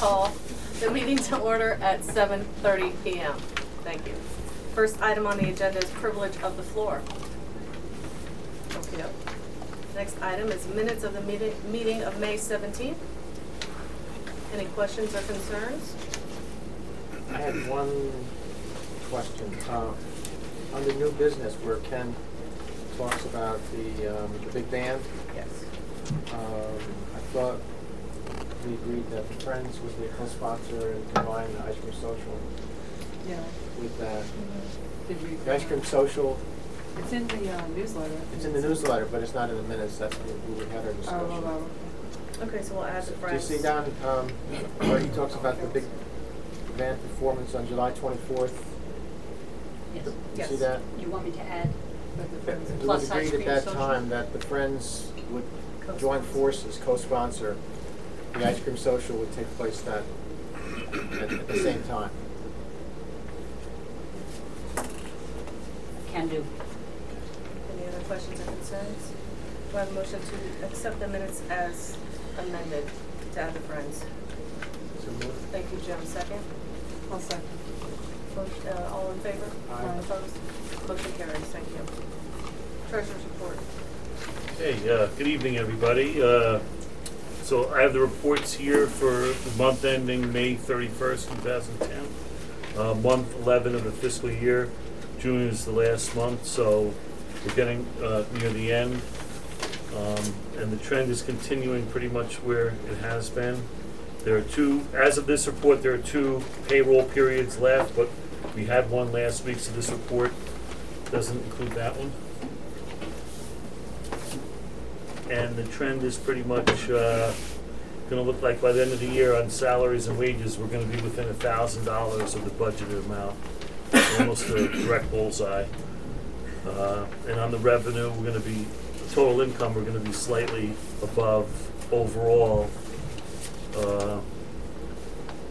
call the meeting to order at 7:30 p.m. Thank you. First item on the agenda is privilege of the floor. Okay. Next item is minutes of the meeting of May 17th. Any questions or concerns? I had one question. Under new business, where Ken talks about the big band. Yes. I thought we agreed that Friends was the co-sponsor and combine the Ice Cream Social with that. Did you? The Ice Cream Social. It's in the newsletter. It's in the newsletter, but it's not in the minutes. That's where we had our discussion. Oh. Okay, so we'll add the Friends. Do you see down where he talks about the big band performance on July 24th? Yes. You Yes. see that? You want me to add It plus was ice agreed cream at that social? time that the Friends would join forces, co-sponsor. The Ice Cream Social would take place at the same time. Can do. Any other questions or concerns? Do I have a motion to accept the minutes as amended to add the Friends? So moved. Thank you, Jim. Second? I'll second. All in favor? Aye. Opposed? Motion carries. Thank you. Treasurer's report. Hey, good evening, everybody. So I have the reports here for the month ending May 31st, 2010. Month 11 of the fiscal year. June is the last month, so we're getting near the end. And the trend is continuing pretty much where it has been. There are as of this report, there are 2 payroll periods left, but we had one last week, so this report doesn't include that one. And the trend is pretty much going to look like by the end of the year on salaries and wages, we're going to be within $1,000 of the budgeted amount. Almost a direct bullseye. And on the revenue, we're going to be, total income, we're going to be slightly above overall,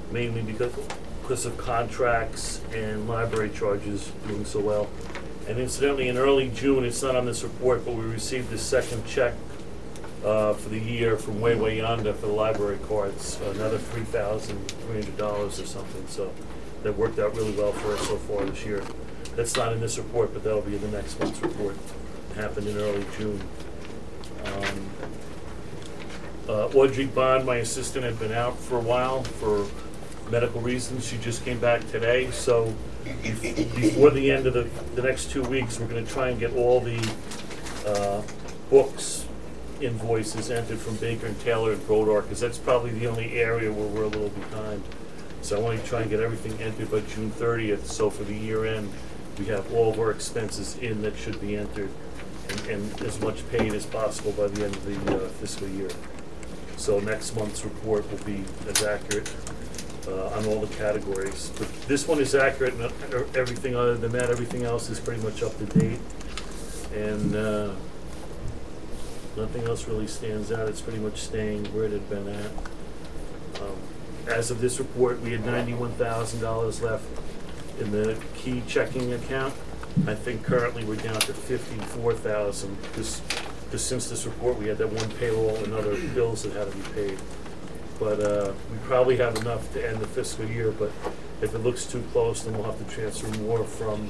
mainly because of contracts and library charges doing so well. And incidentally, in early June, it's not on this report, but we received the second check for the year from Way Yonder for the library cards, another $3,300 or something. So that worked out really well for us so far this year. That's not in this report, but that'll be in the next month's report. It happened in early June. Audrey Bond, my assistant, had been out for a while for medical reasons. She just came back today, so before the end of the next 2 weeks, we're going to try and get all the books invoices entered from Baker and Taylor and Brodar, because that's probably the only area where we're a little behind. So I want to try and get everything entered by June 30th, so for the year end, we have all of our expenses in that should be entered, and as much paid as possible by the end of the fiscal year. So next month's report will be as accurate on all the categories. But this one is accurate, and everything other than that, everything else is pretty much up to date. And nothing else really stands out. It's pretty much staying where it had been at. As of this report, we had $91,000 left in the key checking account. I think currently we're down to $54,000 because since this report we had that one payroll and other bills that had to be paid. But we probably have enough to end the fiscal year, but if it looks too close, then we'll have to transfer more from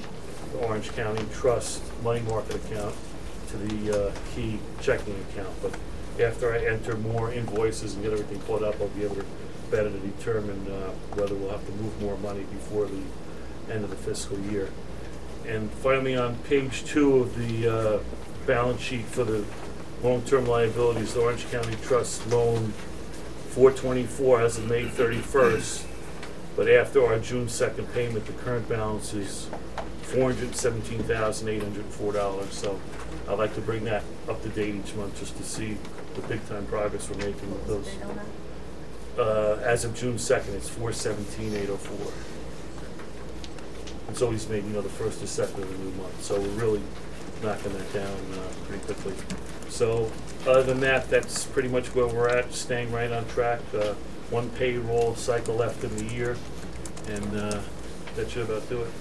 the Orange County Trust money market account to the key checking account. But after I enter more invoices and get everything caught up, I'll be able to better to determine whether we'll have to move more money before the end of the fiscal year. And finally, on page 2 of the balance sheet for the long-term liabilities, the Orange County Trust loan 424 as of May 31st, but after our June 2nd payment, the current balance is $417,804. So I'd like to bring that up to date each month just to see the big-time progress we're making with those. As of June 2nd, it's $417,804. It's always made, the first or second of the new month. So we're really knocking that down pretty quickly. So other than that, that's pretty much where we're at, staying right on track. One payroll cycle left in the year, and that should about do it.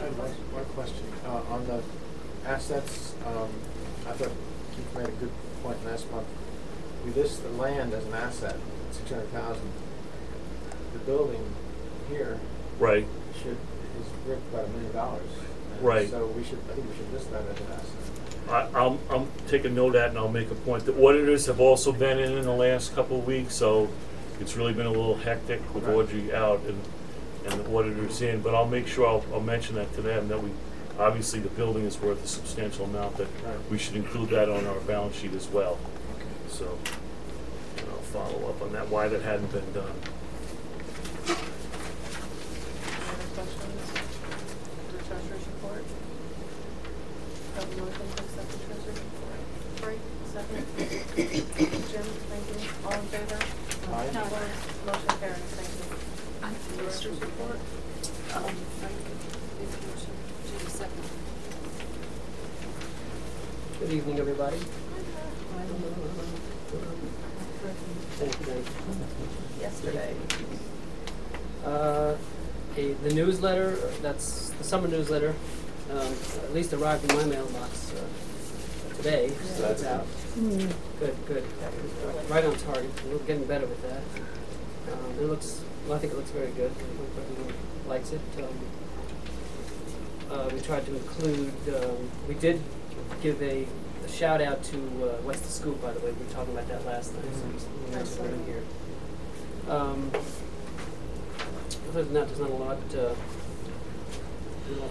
I have one question. On the assets, I thought Keith made a good point last month. we list the land as an asset, 600,000. The building here Right, is worth about $1 million. And Right. So I think we should list that as an asset. I'll take a note of that and I'll make a point. The auditors have also been in the last couple of weeks, so it's really been a little hectic with Right. Audrey out and the auditors in, but I'll make sure I'll mention that to them, that we, obviously the building is worth a substantial amount, that Right. we should include that on our balance sheet as well. Okay. So, and I'll follow up on that, why that hadn't been done. Any other questions for the treasurer's report? Have a motion to accept the treasurer's report. Frank, second. Jim, thank you. All in favor? Aye. Opposed? Motion carries, thank you. Director's report. Frank, make a motion, Jim second. Good evening, everybody. Thank you. Yesterday. The newsletter, that's the summer newsletter, at least arrived in my mailbox today, so that's out. Good. Right on target. We're getting better with that. It looks, well, I think it looks very good. I hope everyone likes it. We tried to include, we did give a shout out to West of Scoop, by the way. We were talking about that last night, so we mentioned it in here. Other than that, there's not a lot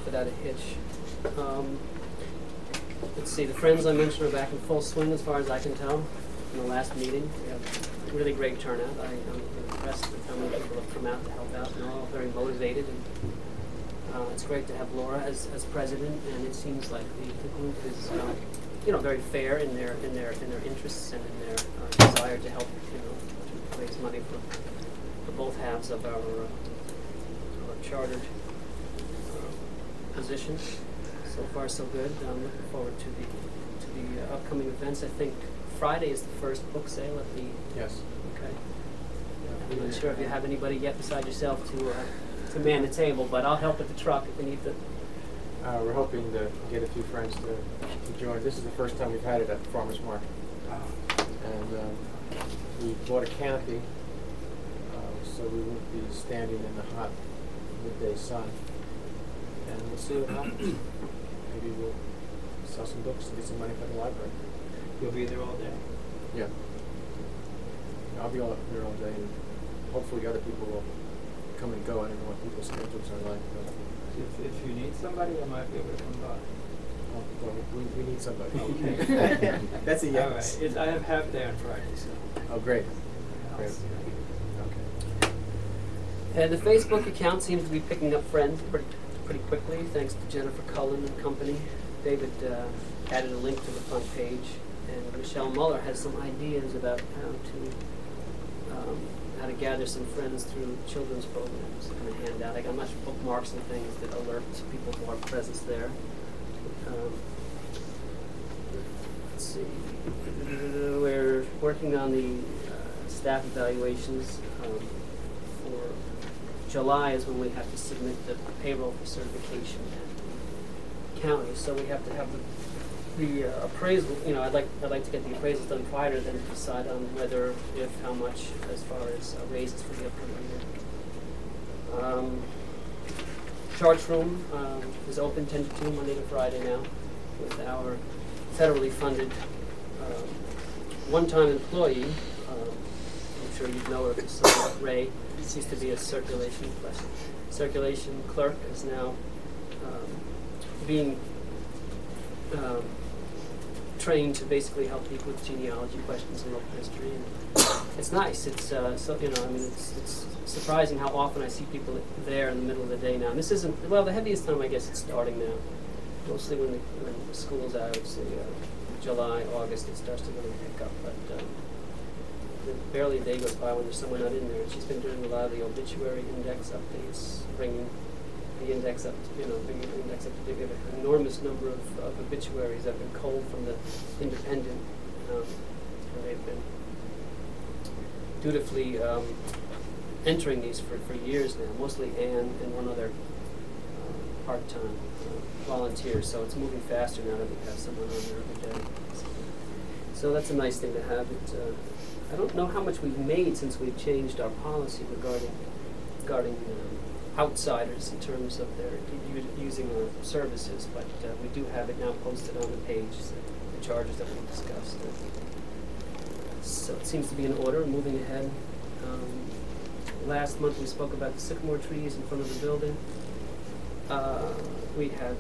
without a hitch. Let's see, the Friends I mentioned are back in full swing as far as I can tell from the last meeting. We have really great turnout. I'm impressed with how many people have come out to help out, and they're all very motivated. And it's great to have Laura as president, and it seems like the group is very fair in their interests and in their desire to help to raise money for both halves of our chartered position. So far, so good. I'm looking forward to the upcoming events. I think Friday is the first book sale at the. Yes. Okay. I'm not sure if you have anybody yet beside yourself to man the table, but I'll help at the truck if we need to. We're hoping to get a few friends to join. This is the first time we've had it at the farmer's market. And we bought a canopy, so we won't be standing in the hot midday sun. And we'll see what happens. Maybe we'll sell some books and get some money for the library. You'll be there all day? Yeah. I'll be all here all day, and hopefully other people will come and go. I don't know what people's schedules are like. But If you need somebody, I might be able to come by. well, we need somebody. Okay. That's a All yes. right. I have half day on Friday, so. Oh, great. I'll Great. see you. Okay. And the Facebook account seems to be picking up friends pretty quickly, thanks to Jennifer Cullen and company. David added a link to the front page, and Michelle Muller has some ideas about how to gather some friends through children's programs. I'm going to hand out. I got a bunch of bookmarks and things that alert people to our presence there. Let's see. We're working on the staff evaluations for July is when we have to submit the payroll for certification at the county. So we have to have the appraisal. I'd like to get the appraisals done prior to then decide on whether, if, how much, as far as raises for the upcoming year. Charge room is open 10 to 2 Monday to Friday now, with our federally funded one-time employee. I'm sure you know her, Priscilla Ray. She used to be a circulation clerk, is now being trained to basically help people with genealogy questions and local history. And it's nice. It's it's surprising how often I see people there in the middle of the day now. And this isn't, well, the heaviest time I guess it's starting now. Mostly when the school's out, it's July, August, it starts to really pick up. But barely a day goes by when there's someone not in there. And she's been doing a lot of the obituary index updates, bringing the index up to, bringing the index up to date. We have an enormous number of obituaries that have been culled from the Independent, and they've been dutifully entering these for years now, mostly Anne and one other part-time volunteer. So it's moving faster now that we have someone on there every day. So that's a nice thing to have. I don't know how much we've made since we've changed our policy regarding outsiders in terms of their using our services, but we do have it now posted on the page, the charges that we discussed. So it seems to be in order, moving ahead. Last month we spoke about the sycamore trees in front of the building. We had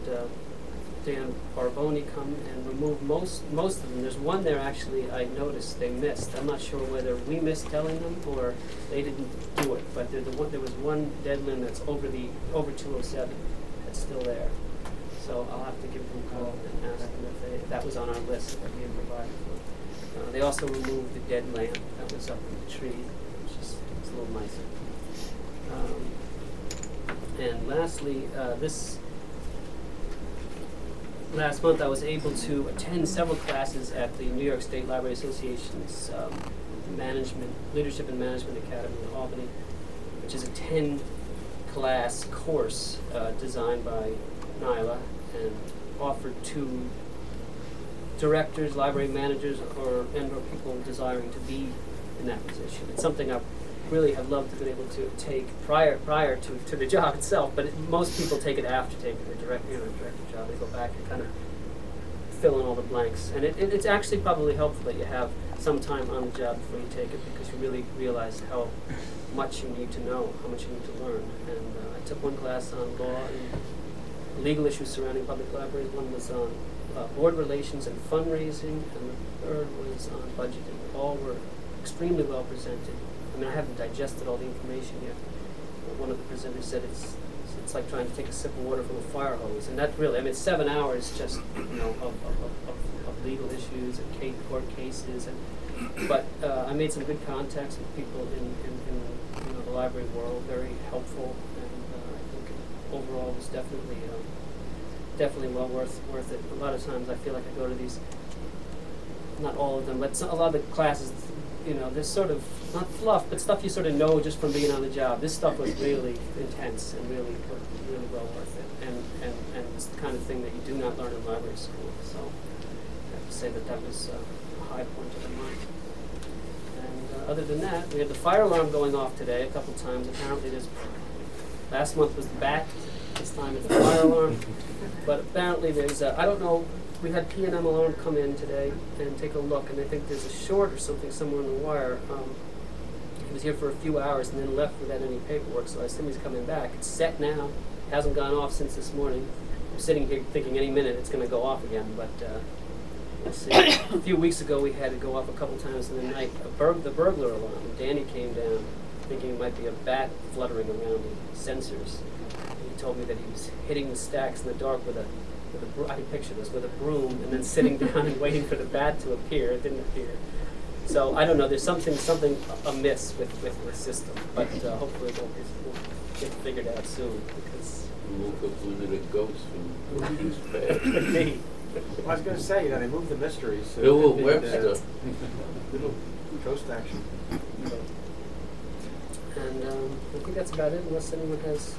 Dan Barboni come and remove most of them. There's one there actually I noticed they missed. I'm not sure whether we missed telling them or they didn't do it, but there was one dead limb that's over 207 that's still there. So I'll have to give them a call and ask them if that was on our list that we had provided for. They also removed the dead lamb that was up in the tree, which is a little nicer. And lastly, last month I was able to attend several classes at the New York State Library Association's Leadership and Management Academy in Albany, which is a 10-class course designed by NYLA and offered to directors, library managers, or people desiring to be in that position. It's something I really have loved to be able to take prior to the job itself, but most people take it after taking the director job. They go back and kind of fill in all the blanks, and it's actually probably helpful that you have some time on the job before you take it, because you really realize how much you need to know, how much you need to learn. And I took one class on law and legal issues surrounding public libraries. One was on board relations and fundraising, and the third was on budgeting. All were extremely well presented. I mean, I haven't digested all the information yet. One of the presenters said it's like trying to take a sip of water from a fire hose, and that really, I mean, it's 7 hours just, of legal issues and court cases, but I made some good contacts with people in the library world, very helpful, and I think overall it was definitely well worth it. A lot of times I feel like I go to these, not all of them, but a lot of the classes, there's sort of, not fluff, but stuff you sort of know just from being on the job. This stuff was really intense and really well worth it, and it's the kind of thing that you do not learn in library school. So I have to say that was a high point of the month. And other than that, we had the fire alarm going off today a couple times. Apparently last month was the bat, this time it's the fire alarm. But apparently there's, I don't know, we had P&M Alarm come in today and take a look, and I think there's a short or something somewhere on the wire. He was here for a few hours and then left without any paperwork, so I assume he's coming back. It's set now, hasn't gone off since this morning. I'm sitting here thinking any minute it's going to go off again, but we'll see. A few weeks ago we had it go off a couple times in the night. The burglar alarm. Danny came down thinking it might be a bat fluttering around the sensors. He told me that he was hitting the stacks in the dark with a I can picture this, with a broom, and then sitting down and waiting for the bat to appear. It didn't appear. So I don't know. There's something amiss with the system, but hopefully it will get figured out soon. Because we woke up one of the ghosts from this bad. me. I was going to say, they moved the mysteries. So Bill it could be, Webster. little ghost action. And I think that's about it, unless anyone has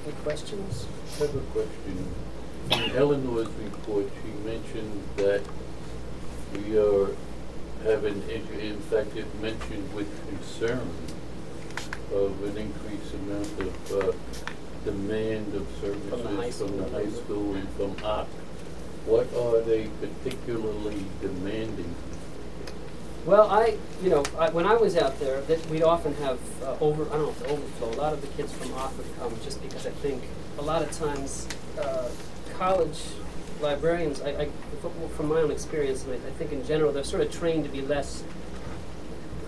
any questions. I have a question. In Eleanor's report, she mentioned that we are having, in fact, it mentioned with concern of an increased amount of demand of services from the high school and from OC. What are they particularly demanding? Well, when I was out there, we'd often have overflow. A lot of the kids from OC would come just because I think a lot of times college librarians, from my own experience, and I think in general, they're sort of trained to be less,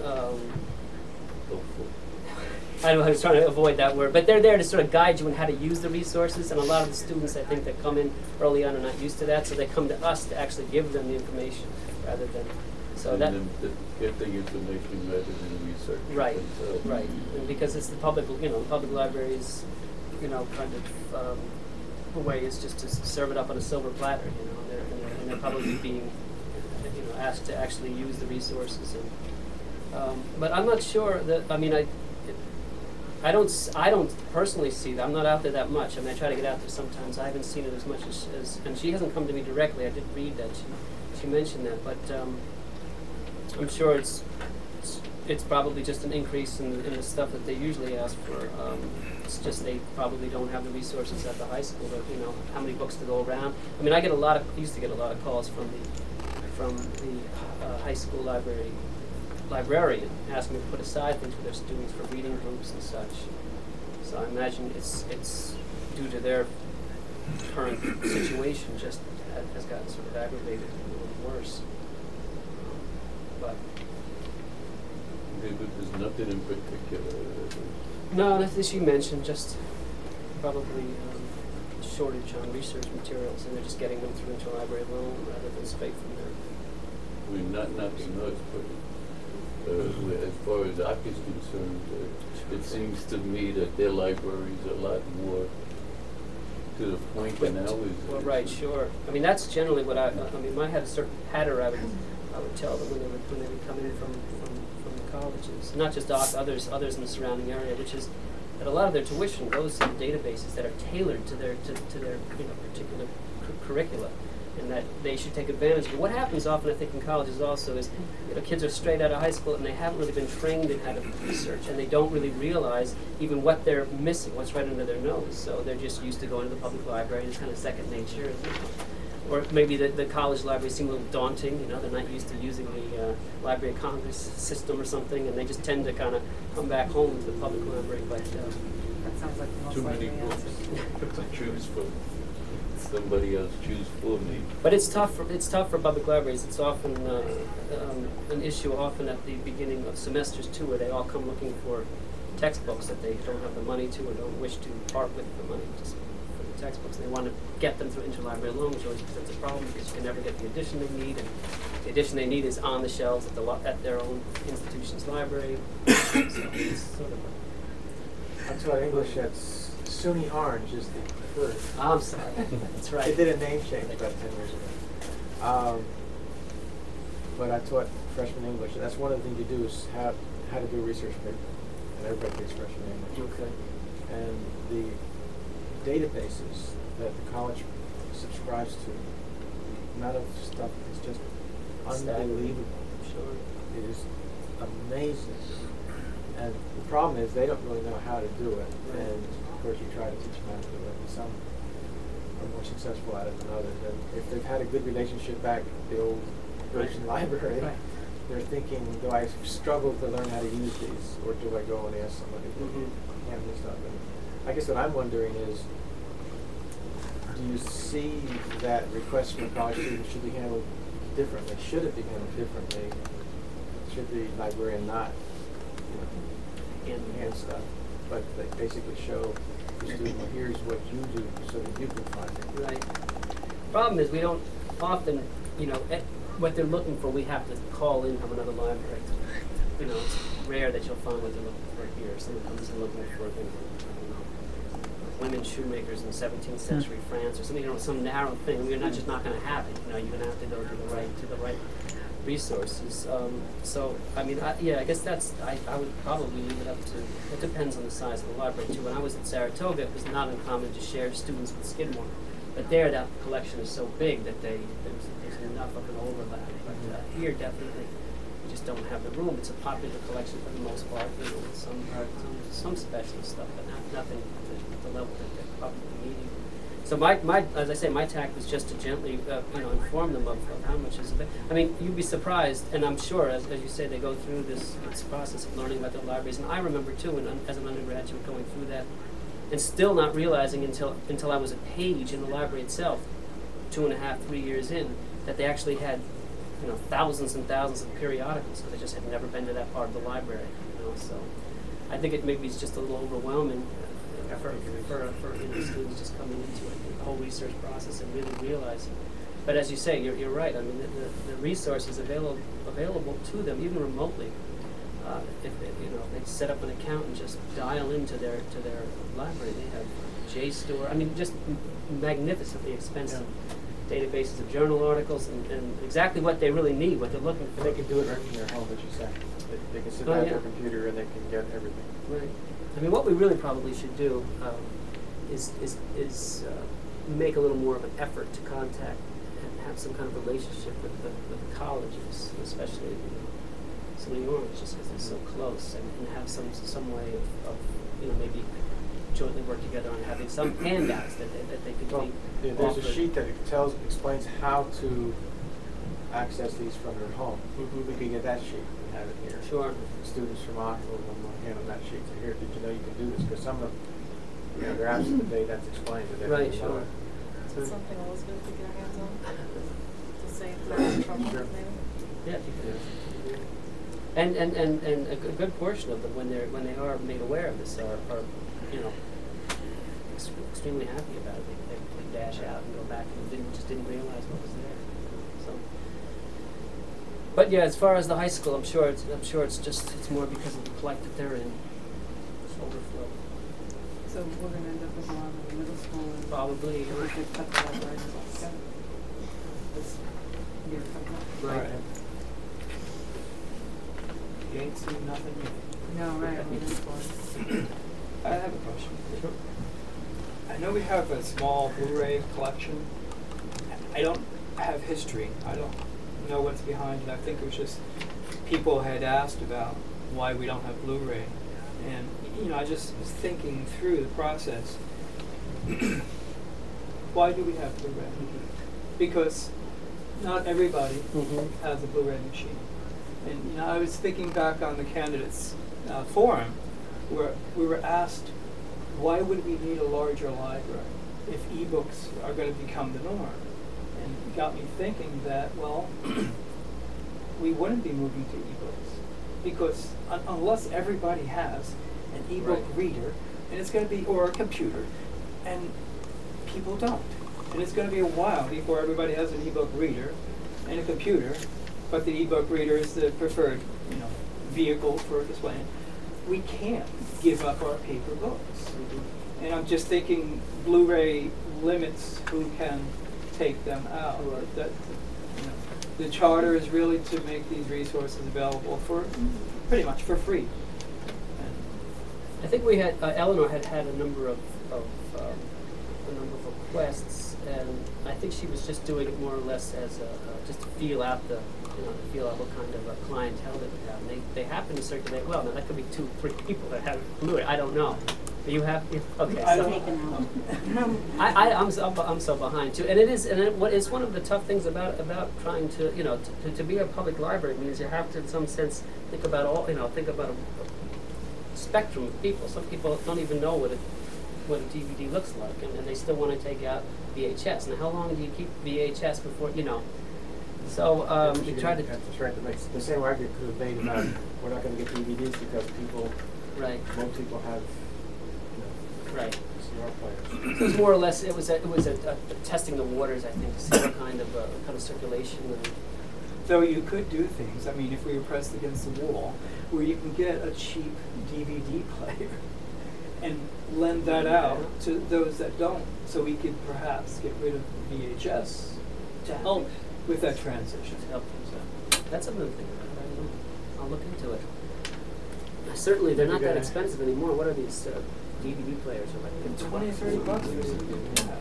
I was trying to avoid that word, but they're there to sort of guide you in how to use the resources, and a lot of the students, I think, that come in early on are not used to that, so they come to us to actually give them the information rather than, so that... them to get the information rather than research. Right, themselves. right, and because it's the public libraries, kind of, the way is just to serve it up on a silver platter, and they're probably being, asked to actually use the resources. And but I'm not sure that. I mean, I don't personally see that. I'm not out there that much. I mean, I try to get out there sometimes. I haven't seen it as much as and she hasn't come to me directly. I did read that she mentioned that, but I'm sure it's probably just an increase in the stuff that they usually ask for. It's just they probably don't have the resources at the high school. But you know, how many books to go around? I mean, I used to get a lot of calls from the high school librarian asking me to put aside things for their students for reading groups and such. So I imagine it's due to their current situation, just has gotten sort of aggravated and a little worse. But There's nothing in particular. no, nothing she mentioned, just probably shortage on research materials, and they're just getting them through interlibrary loan rather than straight from there. I mean, not nothing else, but as far as ACA is concerned, it seems to me that their library is a lot more to the point than ours is. Well, right, sure. I mean, that's generally what I mean, I had a certain pattern I would tell them when they would come in from the colleges, not just others in the surrounding area, which is that a lot of their tuition goes to databases that are tailored to their particular curricula, and that they should take advantage of it. What happens often, I think, in colleges also is, kids are straight out of high school and they haven't really been trained in how to research, and they don't really realize even what they're missing, what's right under their nose. So they're just used to going to the public library, and it's kind of second nature. Or maybe the college libraries seem a little daunting, they're not used to using the Library of Congress system or something, and they just tend to kind of come back home to the public library. But That sounds like the most Too many likely books answer. to choose from. Somebody else choose for me. But it's tough for public libraries. It's often an issue often at the beginning of semesters too, where they all come looking for textbooks that they don't have the money to or don't wish to part with the money for the textbooks. They want to get them through interlibrary loan, which always presents a problem because you can never get the edition they need, and the edition they need is on the shelves at their own institution's library. So it's sort of I taught English at SUNY Orange is the preferred. I'm sorry. That's right. They did a name change about 10 years ago. But I taught freshman English, and that's one of the things you do is how to do a research paper. And everybody takes freshman English. Okay. And the databases that the college subscribes to, the amount of stuff is just unbelievable. Sure. It is amazing. And the problem is they don't really know how to do it. Right. And of course you try to teach them how to do it. And some are more successful at it than others. And if they've had a good relationship back at the old Goshen Library, Right. they're thinking, do I struggle to learn how to use these, or do I go and ask somebody to handle this stuff? And I guess what I'm wondering is, do you see that request from a college student should be handled differently? Should it be handled differently? Should the librarian not, hand stuff, but they basically show the student, well, here's what you do so that you can find it. Right. Problem is, we don't often, what they're looking for, we have to call in from another library. It's rare that you'll find what they're looking for here. Someone comes in looking for, women shoemakers in 17th century France or something, some narrow thing. We're just not going to have it. You're going to have to go to the right resources. So, I mean, I guess I would probably leave it up to, it depends on the size of the library too. When I was at Saratoga, it was not uncommon to share students with Skidmore. But there, that collection is so big that there's enough of an overlap. But here, definitely, we just don't have the room. It's a popular collection for the most part, with some special stuff, but nothing at the level that they're probably needing. So as I say, my tact was just to gently, inform them of how much is available. I mean, you'd be surprised, and I'm sure, as you say, they go through this process of learning about their libraries. And I remember too, as an undergraduate, going through that, and still not realizing until I was a page in the library itself, 2.5, 3 years in, that they actually had, thousands and thousands of periodicals, but they just had never been to that part of the library. So I think maybe it's just a little overwhelming. For students just coming into it, the whole research process and really realizing. But as you say, you're right. I mean, the resources available to them, even remotely, if they set up an account and just dial into their library, they have JSTOR. I mean, just magnificently expensive databases of journal articles and exactly what they really need, what they're looking for. They can do it right from their home, as you say. They can sit down at their computer and they can get everything. Right. I mean, what we really probably should do is make a little more of an effort to contact and have some kind of relationship with the colleges, especially Saline Orange, just because they're so close, and have some way of maybe jointly work together on having some handouts that they could Well, be there's a offered. sheet that explains how to access these from your home. Mhm. We could get that sheet and have it here. Sure. Students from Oxford will hand them that sheet. So here, did you know you can do this? Because some of them, they're absent the day that's explained. But they Right, don't know sure. it. Is it something Elizabeth could get her hands on to save them trouble, Sure. maybe? Yeah, if you could. And a good portion of them, when they are made aware of this, are extremely happy about it. They dash out and go back and just didn't realize what was there. So, but yeah, as far as the high school, I'm sure it's more because of the plight that they're in. It's overflow. So we're gonna end up with a lot of the middle school and. Probably. We could cut the libraries altogether. This year coming up. Right. You ain't seen nothing yet. No, right, we're looking for it. I have a question. I know we have a small Blu-ray collection. I don't have history. I don't know what's behind it. I think it was just people had asked about why we don't have Blu-ray. And, I just was thinking through the process. Why do we have Blu-ray? Because not everybody has a Blu-ray machine. And, I was thinking back on the candidates forum where we were asked, why would we need a larger library if ebooks are going to become the norm? And it got me thinking that, well, we wouldn't be moving to ebooks because unless everybody has an ebook reader, and it's going to be, or a computer, and people don't. And it's going to be a while before everybody has an ebook reader and a computer, but the ebook reader is the preferred, vehicle for displaying. We can't give up our paper books. And I'm just thinking Blu-ray limits who can take them out. That, the charter is really to make these resources available for pretty much for free. I think we had Eleanor had a number of requests, and I think she was just doing it more or less as just to feel out what kind of a clientele they would have. And they happen to circulate well. Now that could be 2-3 people that have Blu-ray. I don't know. But you have okay. I So don't I'm so behind too, and it's one of the tough things about trying to to be a public library means you have to in some sense think about a spectrum of people. Some people don't even know what a DVD looks like, and they still want to take out VHS. Now, how long do you keep VHS before So we try to. That's right. The same argument could be made about we're not going to get DVDs because most people have Right. CR players. So it's more or less it was a testing the waters, I think, to see what kind of circulation. Though you could do things, I mean, if we were pressed against the wall, where you can get a cheap DVD player and lend that out to those that don't, so we could perhaps get rid of VHS to help with that transition. To help things out. That's another thing. I'll look into it. Certainly, they're not that expensive anymore. What are these DVD players? Are like $20 or $30 or something. Yeah.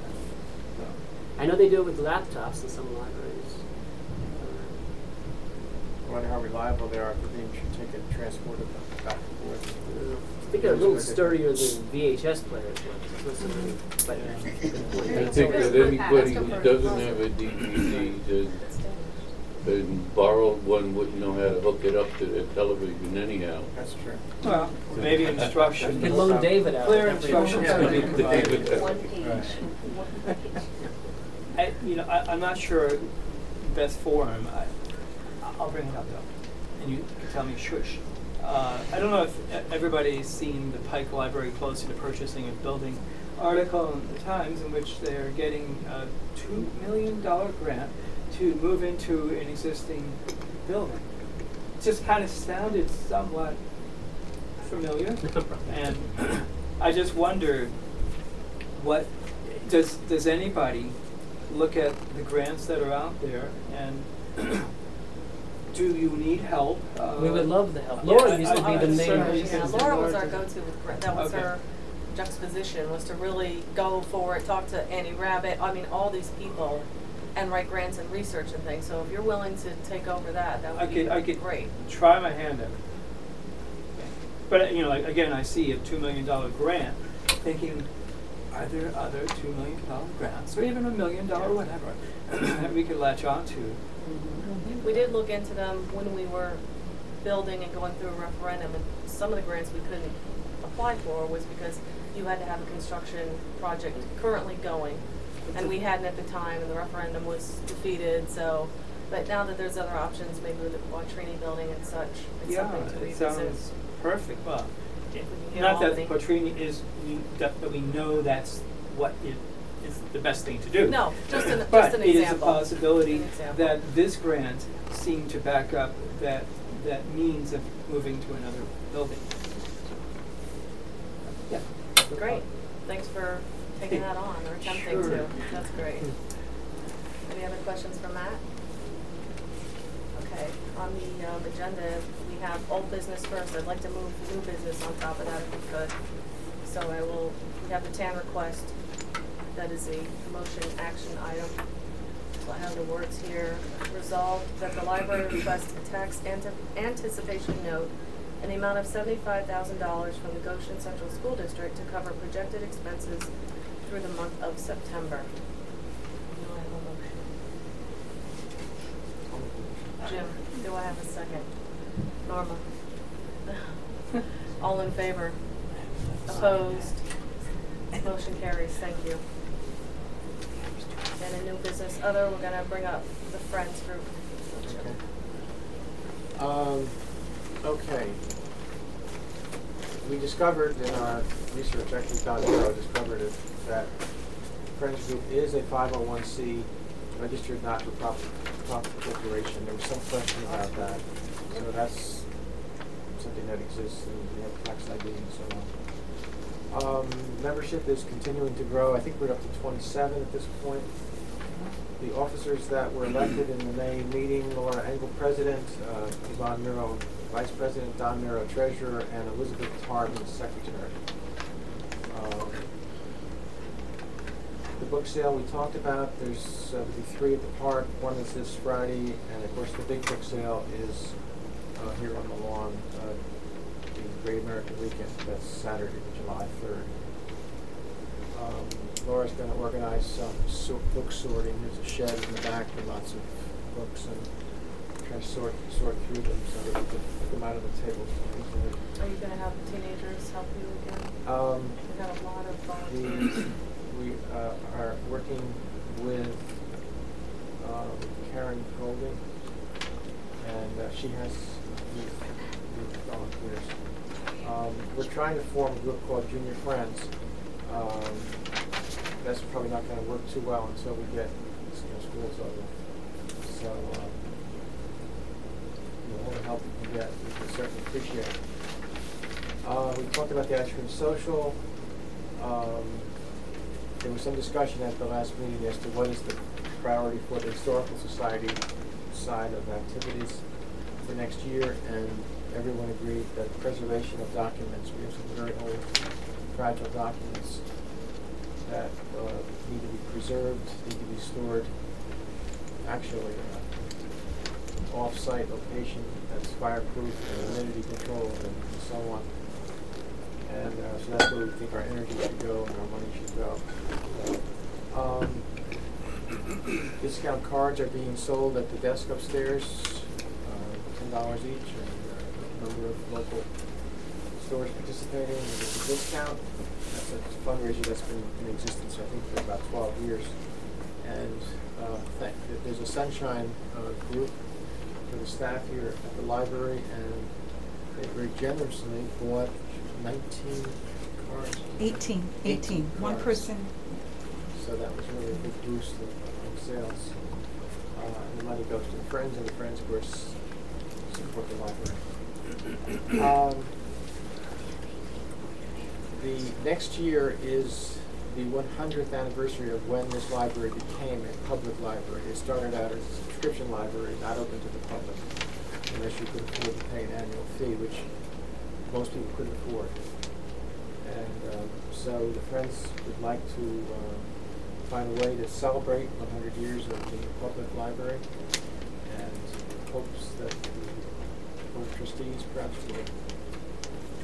I know they do it with laptops in some libraries. I wonder how reliable they are for being taken and transported back and forth. I think they're a little sturdier than VHS players. But I think that anybody who doesn't have a DVD and borrowed one wouldn't know how to hook it up to their television anyhow. That's true. Well, maybe instructions. you can loan David out. Clear every- instructions Yeah, could be David- provided. One page. I'm not sure best forum. I'll bring it up though, and you can tell me shush. I don't know if everybody's seen the Pike Library Closer to Purchasing and Building article in the Times in which they're getting a $2 million grant to move into an existing building. It just kind of sounded somewhat familiar, and I just wondered, what does anybody look at the grants that are out there, and do you need help? We would love the help. Yeah, Laura used to I- be the I certainly main. can. Yeah, Laura was our go-to with that was Okay. her juxtaposition, was to really go for it, talk to Annie Rabbit. I mean, all these people and write grants and research and things. So if you're willing to take over that, that would be I could great. try my hand at it. But you know, like, again, I see a $2 million grant, thinking, are there other $2 million grants, or even $1 million, whatever, that we could latch on to? We did look into them when we were building and going through a referendum, and some of the grants we couldn't apply for was because you had to have a construction project currently going, and we hadn't at the time, and the referendum was defeated. So, but now that there's other options, maybe with the Quattrini building and such, it's something to it revisit. sounds perfect. Well, If we can get not that Albany. Quattrini is, that we know that's what it is the best thing to do. No, just an But just an it is a example. possibility An example. that this grant seemed to back up that means of moving to another building. Yeah. Great. Thanks for taking that on, or attempting Sure. to. That's great. Any other questions for Matt? Okay, on the agenda, we have old business first. I'd like to move new business on top of that if we could. So we have the TAN request. That is a motion action item. So I have the words here. Resolved that the library requests a tax anticipation note in the amount of $75,000 from the Goshen Central School District to cover projected expenses through the month of September. Do I have a motion? Jim, do I have a second? Norma? All in favor? Opposed? Motion carries. Thank you. And in new business other, we're gonna bring up the Friends group. Okay. We discovered in our research, actually Don Hero discovered it, that Friends Group is a 501c registered not-for-profit corporation. There was some question about that. So that's something that exists, and we have tax ID and so on. Membership is continuing to grow. I think we're up to 27 at this point. The officers that were elected in the May meeting: Laura Engel, President, Yvonne Miro, Vice President, Don Miro, Treasurer, and Elizabeth Harbin, Secretary. The book sale we talked about, there's will be 3 at the park. One is this Friday, and of course the big book sale is here on the lawn, the Great American Weekend. That's Saturday, July 3rd. Laura's going to organize some book sorting. There's a shed in the back with lots of books, and try to sort through them so that we can put them out of the table easily. Are you gonna have teenagers help you again? We have a lot of volunteers. We are working with Karen Golding, and she has youth volunteers. We're trying to form a group called Junior Friends. That's probably not going to work too well until we get schools over. So all the help we can get, we can certainly appreciate it. We talked about the ice cream social. There was some discussion at the last meeting as to what is the priority for the Historical Society side of activities for next year, and everyone agreed that preservation of documents, we have some very old, fragile documents that need to be preserved, need to be stored, actually off-site location that's fireproof and humidity controlled and so on. And so that's where we think our energy should go and our money should go. Discount cards are being sold at the desk upstairs, $10 each, and a number of local stores participating. And there's a discount. That's a fundraiser that's been in existence, I think, for about 12 years. And there's a Sunshine group for the staff here at the library, and they very generously bought 19 cards. 18. One cards. person. So that was really a big boost of sales. And the money goes to the Friends, and the Friends, of course, support the library. The next year is the 100th anniversary of when this library became a public library. It started out as a subscription library, not open to the public, unless you could afford to pay an annual fee, which most people couldn't afford. And so the Friends would like to find a way to celebrate 100 years of the public library, and hopes that the Board of Trustees perhaps will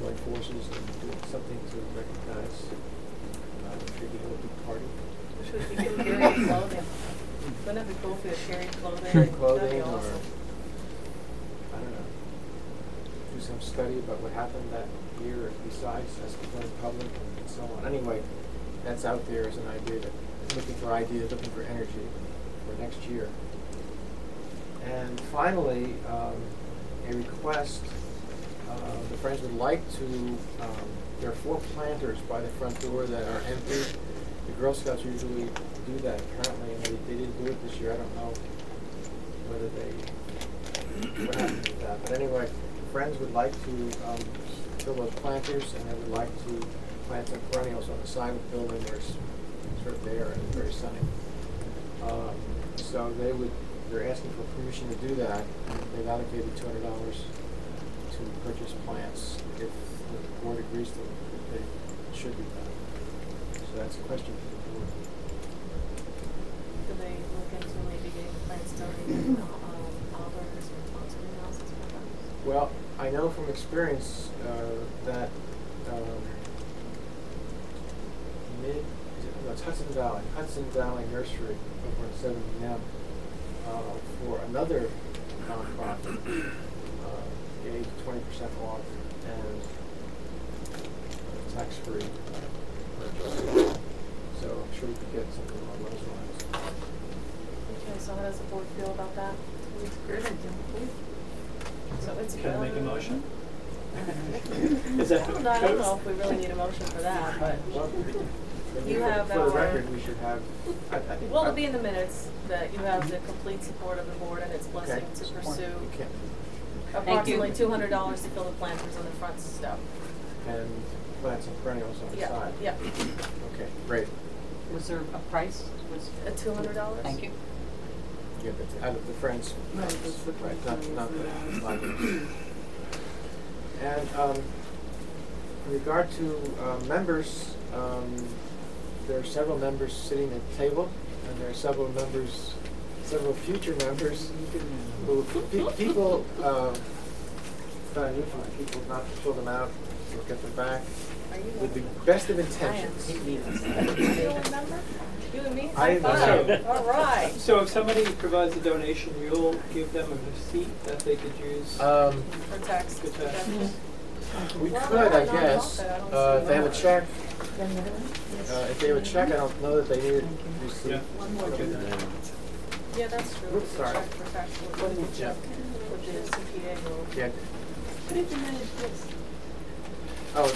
join forces and do something to recognize maybe a big party. Should we get period clothing? Wouldn't that be cool if we had period clothing? Period clothing, That'd be or awesome. I don't know, do some study about what happened that year besides Escaflowne Public and so on. Anyway, that's out there as an idea, looking for ideas, looking for energy for next year. And finally, a request, the Friends would like to, there are 4 planters by the front door that are empty. The Girl Scouts usually do that apparently, and they didn't do it this year. I don't know whether what happened with that. But anyway, Friends would like to fill those planters, and they would like to plant some perennials on the side of the building where it's sort of bare and very sunny. So they're asking for permission to do that. They've allocated $200 to purchase plants if the board agrees to it. They should be done. So that's a question for the board. Do they look into maybe getting plants donated to Albert's or Thompson houses for them? Well, I know from experience that it's Hudson Valley Nursery over at 7M for another nonprofit gave 20% off and tax-free purchase. So I'm sure we could get something along those lines. Okay, so how does the board feel about that? It's a great idea. So it's Can I make a good. motion? Is that I don't know if we really need a motion for that, but Well, you have for the our- record, we should have. I think well, it'll be in the minutes that you have the complete support of the board and its blessing to pursue You can't. approximately $200 to fill the planters on the front step. And plant some perennials on the Yeah, side. yeah. Okay, great. Was there a price? At $200? Thank you. Yeah, but out of the Friends. Right, that's the Right, Friends. not the library. And in regard to members, there are several members sitting at the table, and there are several future members who people it's not unusual for people not to fill them out or get them back with the best of intentions. You remember? You and me? I High five. know. All right. So if somebody provides a donation, you'll give them a receipt that they could use For For tax. Good tax. deduction. we Well, could, they're I a guess, nonprofit, I don't if they have a see check. why. If they have a check, I don't know that they need a receipt. Yeah. One more. Okay. Yeah, that's true. Oops, It's a sorry. check for taxable. What did you check? With the CPA rule. Yeah. What did you manage this? Oh,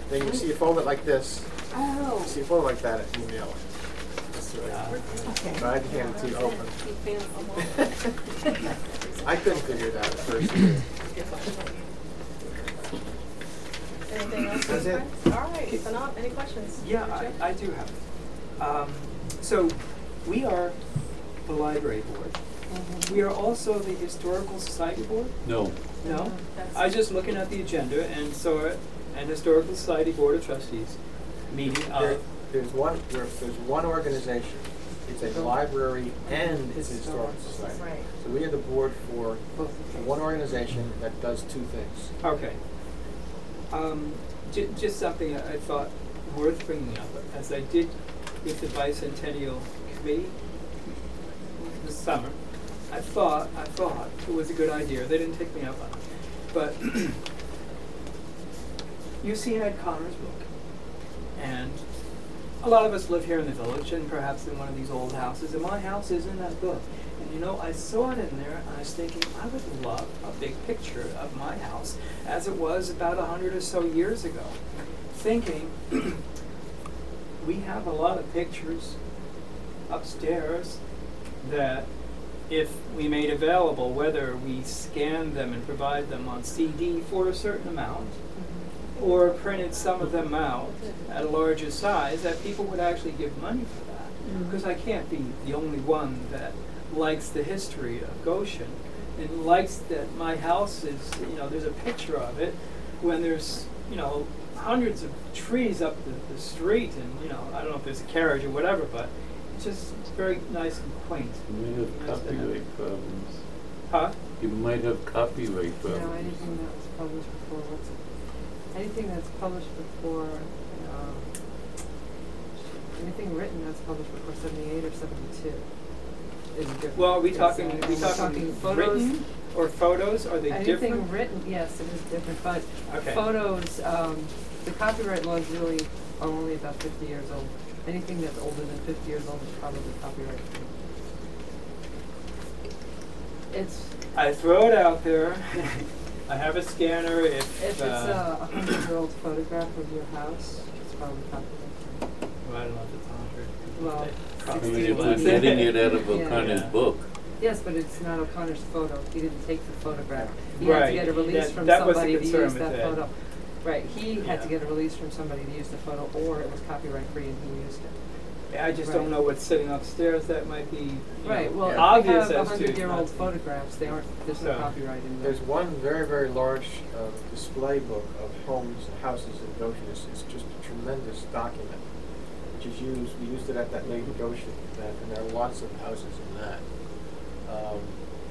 then you see a folder like this. Oh. You see a folder like that at email. That's right. Okay. But I can hand it to you open. You fancy. I couldn't figure it out at first. Anything else? That's it. All right, if not, any questions? Yeah, Richard? I do have. So we are the library board. We are also the historical society board? No. No? That's- I was just looking at the agenda and saw an historical society board of trustees meeting There's one organization. It's a library and it's a historical society. Right. So we are the board for one organization that does two things. Okay. Just something I thought worth bringing up, as I did with the bicentennial committee this summer. I thought it was a good idea. They didn't take me up on it, but you've seen Ed Connor's book, and a lot of us live here in the village, and perhaps in one of these old houses. And my house is in that book. And you know, I saw it in there, and I was thinking, I would love a big picture of my house as it was about 100 or so years ago. Thinking, we have a lot of pictures upstairs that if we made available, whether we scanned them and provide them on CD for a certain amount, or printed some of them out at a larger size, that people would actually give money for that. Because I can't be the only one that likes the history of Goshen and likes that my house is, you know, there's a picture of it when there's, you know, hundreds of trees up the street, and, you know, I don't know if there's a carriage or whatever, but just very nice and quaint. You might have Nice to have. copyright problems. Huh? You might have copyright You problems. know, anything that was published before, anything that's published before, anything written that's published before 78 or 72 is different. Well, are we Yes, talking, and are we we're talking photos. written or photos? Are they Anything different? written, yes, it is different, but Okay. photos, the copyright laws really are only about 50 years old. Anything that's older than 50 years old is probably copyright free. It's, I throw it out there. I have a scanner if it's a 100-year-old photograph of your house, it's probably copyright free. Well, I don't know if it's 100. Well, I mean, 60 if we're was. getting it out of Yeah. O'Connor's Yeah. book, Yes, but it's not O'Connor's photo. He didn't take the photograph. He had to Right. get a release from That was the somebody to concern use with that it. photo. Right, he had to Yeah. get a release from somebody to use the photo, or it was copyright free and he used it. I just don't Right. know what's sitting upstairs that might be, you Right, know, well, if obvious we have as to 100-year-old not- photographs, they aren't, there's no So, copyright in them. There's one very, very large display book of homes and houses in Goshen. It's just a tremendous document, which is used. We used it at that Lady Goshen event, and there are lots of houses in that.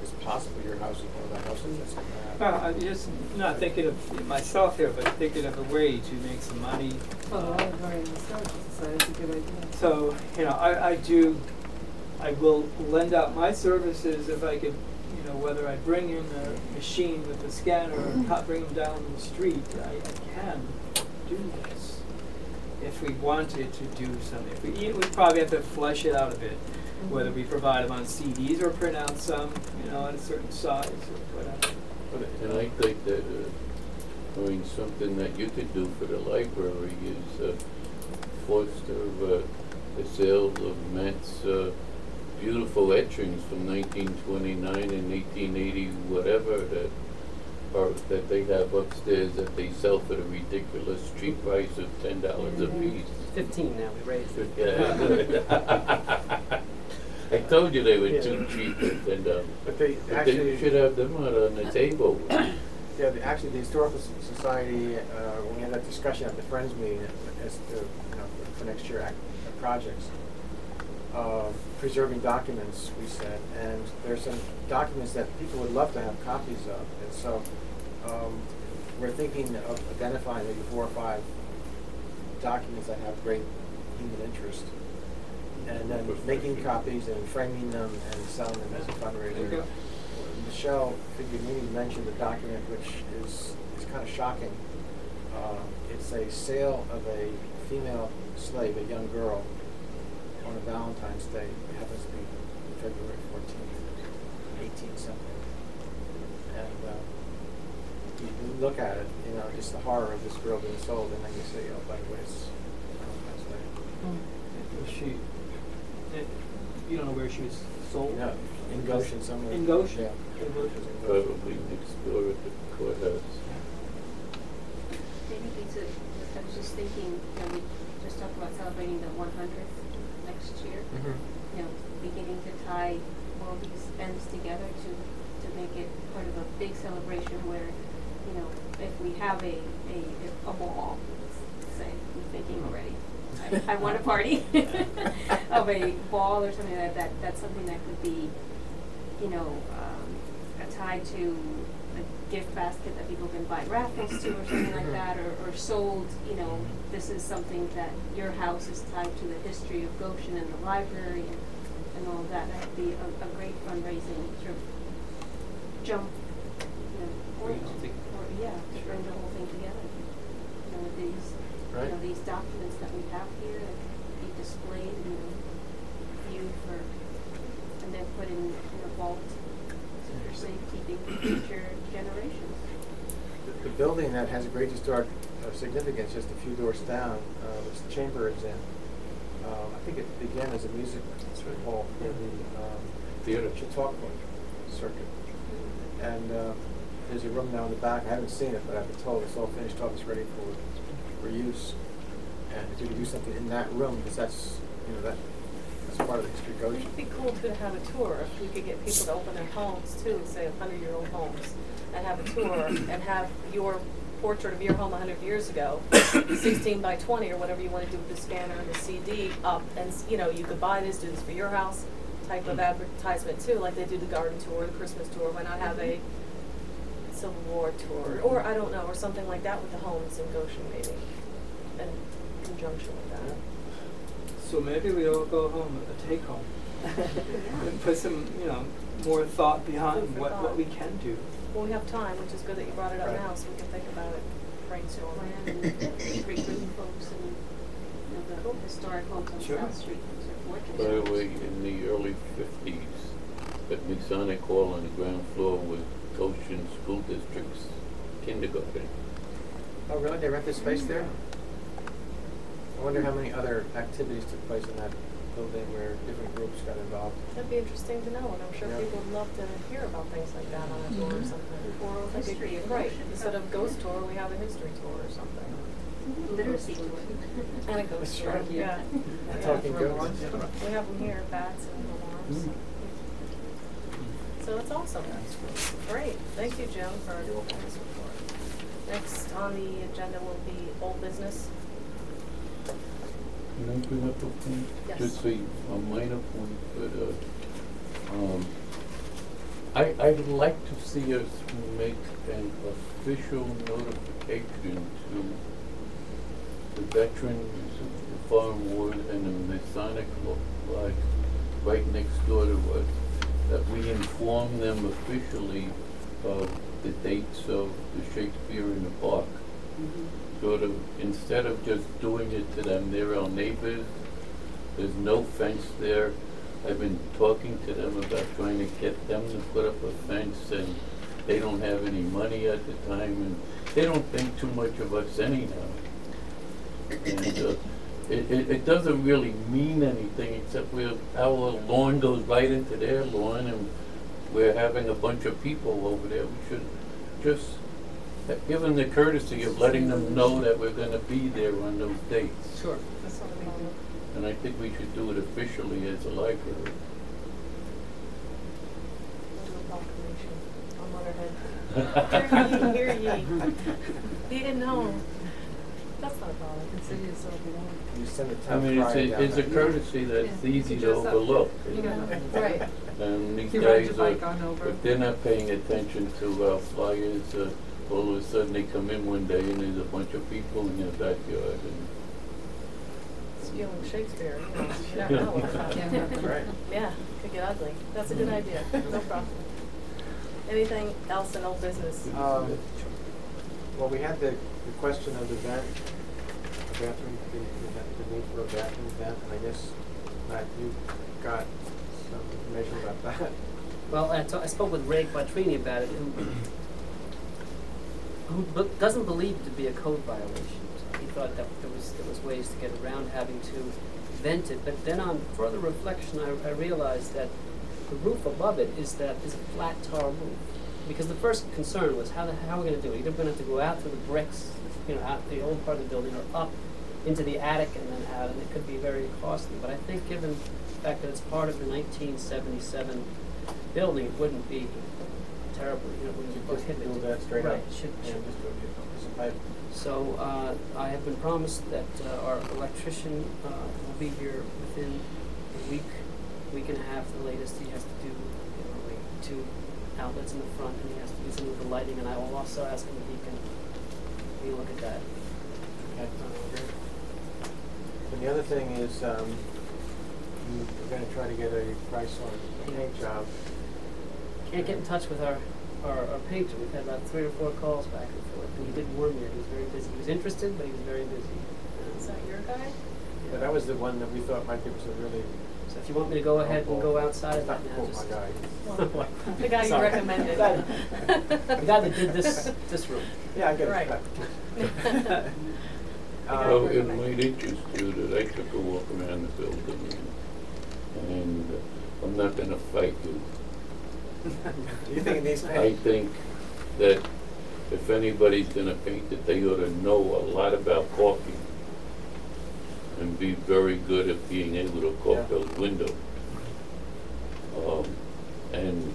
It's possible your house is one of the houses that's in that. Well, I'm just not thinking of myself here, but thinking of a way to make some money. Well, the Library and Historical Society is a good idea. So, you know, I will lend out my services if I could, you know, whether I bring in a machine with a scanner or bring them down the street, I can do this. If we wanted to do something, we probably have to flesh it out a bit, whether we provide them on CDs or print out some, you know, at a certain size or whatever. and I think that, I mean, something that you could do for the library is foster the sale of Matt's beautiful etchings from 1929 and 1880, whatever, that they have upstairs that they sell for the ridiculous cheap price of $10 a piece. 15 now, we raised it. Yeah. I told you they were too cheap at $10. But they But actually, then you should have them out on the table. yeah, actually, the Historical Society, when we had that discussion at the Friends meeting as to, you know, for next year projects, preserving documents, we said, and there's some documents that people would love to have copies of, and so we're thinking of identifying maybe 4 or 5 documents that have great human interest, and then making copies and framing them and selling them as a There you fundraiser. go. Michelle Figuerini mentioned a document which is kind of shocking. It's a sale of a female slave, a young girl, on a Valentine's Day. It happens to be February 14th, 18 something. And you look at it, you know, just the horror of this girl being sold, and then you say, oh, by the way, it's Valentine's Day. Was she, you don't know where she was sold? No, in Goshen somewhere. In Goshen? Yeah. In Goshen. Probably next door at the courthouse. Maybe Lisa, I was just thinking, you know, we just talked about celebrating the 100th next year. Mm-hmm. You know, beginning to tie all these ends together to make it part of a big celebration where, you know, if we have a ball, let's say, I'm thinking already, I want a party of a ball or something like that. That's something that could be, you know, tied to a gift basket that people can buy raffles to or something like that, or sold, you know, this is something that your house is tied to the history of Goshen and the library and all of that. That would be a great fundraising sort of jump, you know, point, or yeah, to bring the whole thing together. You know, with these, Right. you know, these documents that we have here that can be displayed and viewed for, and then put in a vault for safekeeping for future generations. The building that has a great historic significance, just a few doors down, which the chamber is in. I think it began as a music hall for the Theater. Chautauqua circuit. And there's a room now in the back. I haven't seen it, but I've been told it's all finished up. It's ready for use. And if we could do something in that room, because that's, you know, that's part of the history of Goshen. It'd be cool to have a tour, if we could get people to open their homes too, say 100-year-old homes, and have a tour, and have your portrait of your home 100 years ago, 16 by 20 or whatever you want to do with the scanner and the CD up, and you know, you could buy this, do this for your house type of advertisement too, like they do the garden tour, the Christmas tour. Why not have a Civil War tour, or I don't know, or something like that with the homes in Goshen maybe, in conjunction with that. So maybe we all go home, a take home, and put some, you know, more thought behind Food for what thought. we can do. Well, we have time, which is good that you brought it up Right. now, so we can think about it, brainstorm. Plan and recruit folks and, you know, the historic homes on Sure. South Street, those are gorgeous. By the way, in the early 50s, at Masonic Hall on the ground floor was Goshen School District's kindergarten. Oh, really? They rented space there? I wonder how many other activities took place in that building where different groups got involved. That'd be interesting to know, and I'm sure Yeah. people would love to hear about things like that on a tour or something. Oral Like a- history of right, Goshen. instead of ghost tour, we have a history tour or something. Literacy tour. And a ghost tour, Right. yeah. Talking Yeah. ghosts. We have them here, bats and alarms. So that's awesome. Great, thank you, Jim, for this report. Next on the agenda will be old business. Can I bring up a point? Yes. Just a minor point, but, I'd like to see us make an official notification to the veterans of the Farm Ward and the Masonic Lodge right next door to us, that we inform them officially of the dates of the Shakespeare in the Park. Sort of, instead of just doing it to them, they're our neighbors, there's no fence there. I've been talking to them about trying to get them to put up a fence, and they don't have any money at the time, and they don't think too much of us anyhow. And it doesn't really mean anything, except our lawn goes right into their lawn, and we're having a bunch of people over there. We should just give them the courtesy of letting them know that we're gonna be there on those dates. Sure. That's not a big deal. And I think we should do it officially as a library. We'll do a proclamation on Letterhead. Hear ye, hear ye. Be it known. That's not a problem. Consider yourself alone. You send a I town mean, crier down it's a there. courtesy that's Yeah. easy to Dress up. overlook. You know, Right. And these You ride guys your are, bike on over. if they're not paying attention to our flyers, all of a sudden they come in one day and there's a bunch of people in their backyard, and Stealing Shakespeare, you know, you never know what's happening. Yeah. Right. Yeah, could get ugly. That's a good idea, no problem. Anything else in old business? Well, we had the question of the vent, a bathroom, the need for a bathroom vent, and I guess, Matt, you got some information about that. Well, I spoke with Ray Quattrini about it, who doesn't believe it to be a code violation. So he thought that there was ways to get around having to vent it. But then on further reflection, I realized that the roof above it is a flat tar roof. Because the first concern was how are we going to do it? Either we're going to have to go out through the bricks, you know, out the old part of the building, or up into the attic and then out, and it could be very costly. But I think given the fact that it's part of the 1977 building, it wouldn't be terrible, you know, it wouldn't be Just do prohibited. that straight Right, up. should. Yeah, just do a piece of pipe. So I have been promised that our electrician will be here within a week and a half, the latest. He has to do, you know, like 2 outlets in the front, and he has to do some of the lighting, and I will also ask him if he can look at that. Okay, great. And the other thing is, we're gonna try to get a price on a paint job. Can't get in touch with our painter. We've had about 3 or 4 calls back and forth, and he didn't warn me. He was very busy. He was interested, but he was very busy. Is that your guy? But that was the one that we thought might give us a really, So if you want me to go ahead and go outside of not that now, quote just my guy. Well, the guy you Sorry. recommended. The guy that did this room. Yeah, I get Right. it. so it might interest you that I took a walk around the building, and I'm not gonna fight you. You think it needs I paint? think that if anybody's gonna paint it, they ought to know a lot about caulking and be very good at being able to caulk Yeah. those windows. And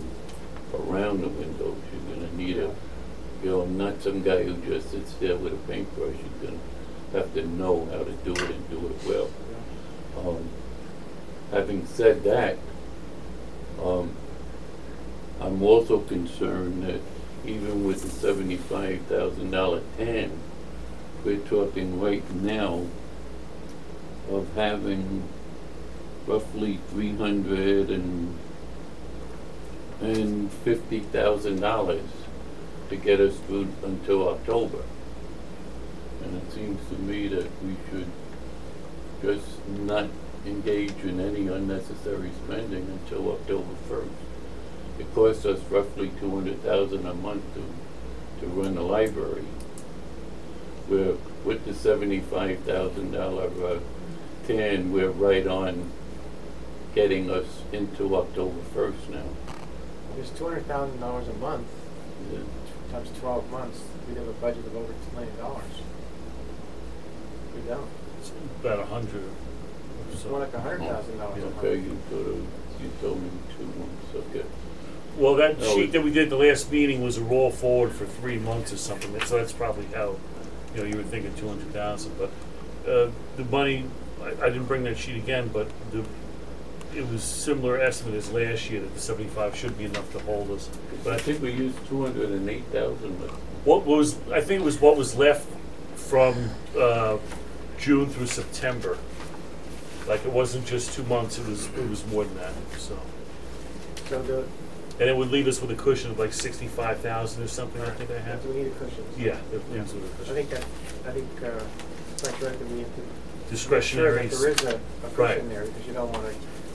around the windows, you're gonna need You know, not some guy who just sits there with a paintbrush. You're gonna have to know how to do it and do it well. Having said that, I'm also concerned that even with the $75,000 tan, we're talking right now of having roughly $350,000 to get us through until October. And it seems to me that we should just not engage in any unnecessary spending until October 1st. It costs us roughly $200,000 a month to run the library. We're with the $75,000 tan, we're right on getting us into October 1st now. There's $200,000 a month, Yeah. times 12 months, we'd have a budget of over $2 million. We don't. It's about 100 or It's so. more like $100,000 a month. Okay, you told me 2 months, okay. Well, that No, sheet it- that we did the last meeting was a roll forward for 3 months or something, so that's probably how, you know, you were thinking 200,000, but, the money, I didn't bring that sheet again, but it was similar estimate as last year, that the 75 should be enough to hold us. But I think we used 208,000, but I think it was what was left from, June through September. Like, it wasn't just 2 months, it was more than that, so. So And it would leave us with a cushion of like 65,000 or something, I think I had. we need a cushion. Yeah, it leaves with a I cushion. think Frank's right, that we have to Discretionary. make sure that there is a Right. cushion there, because you don't want to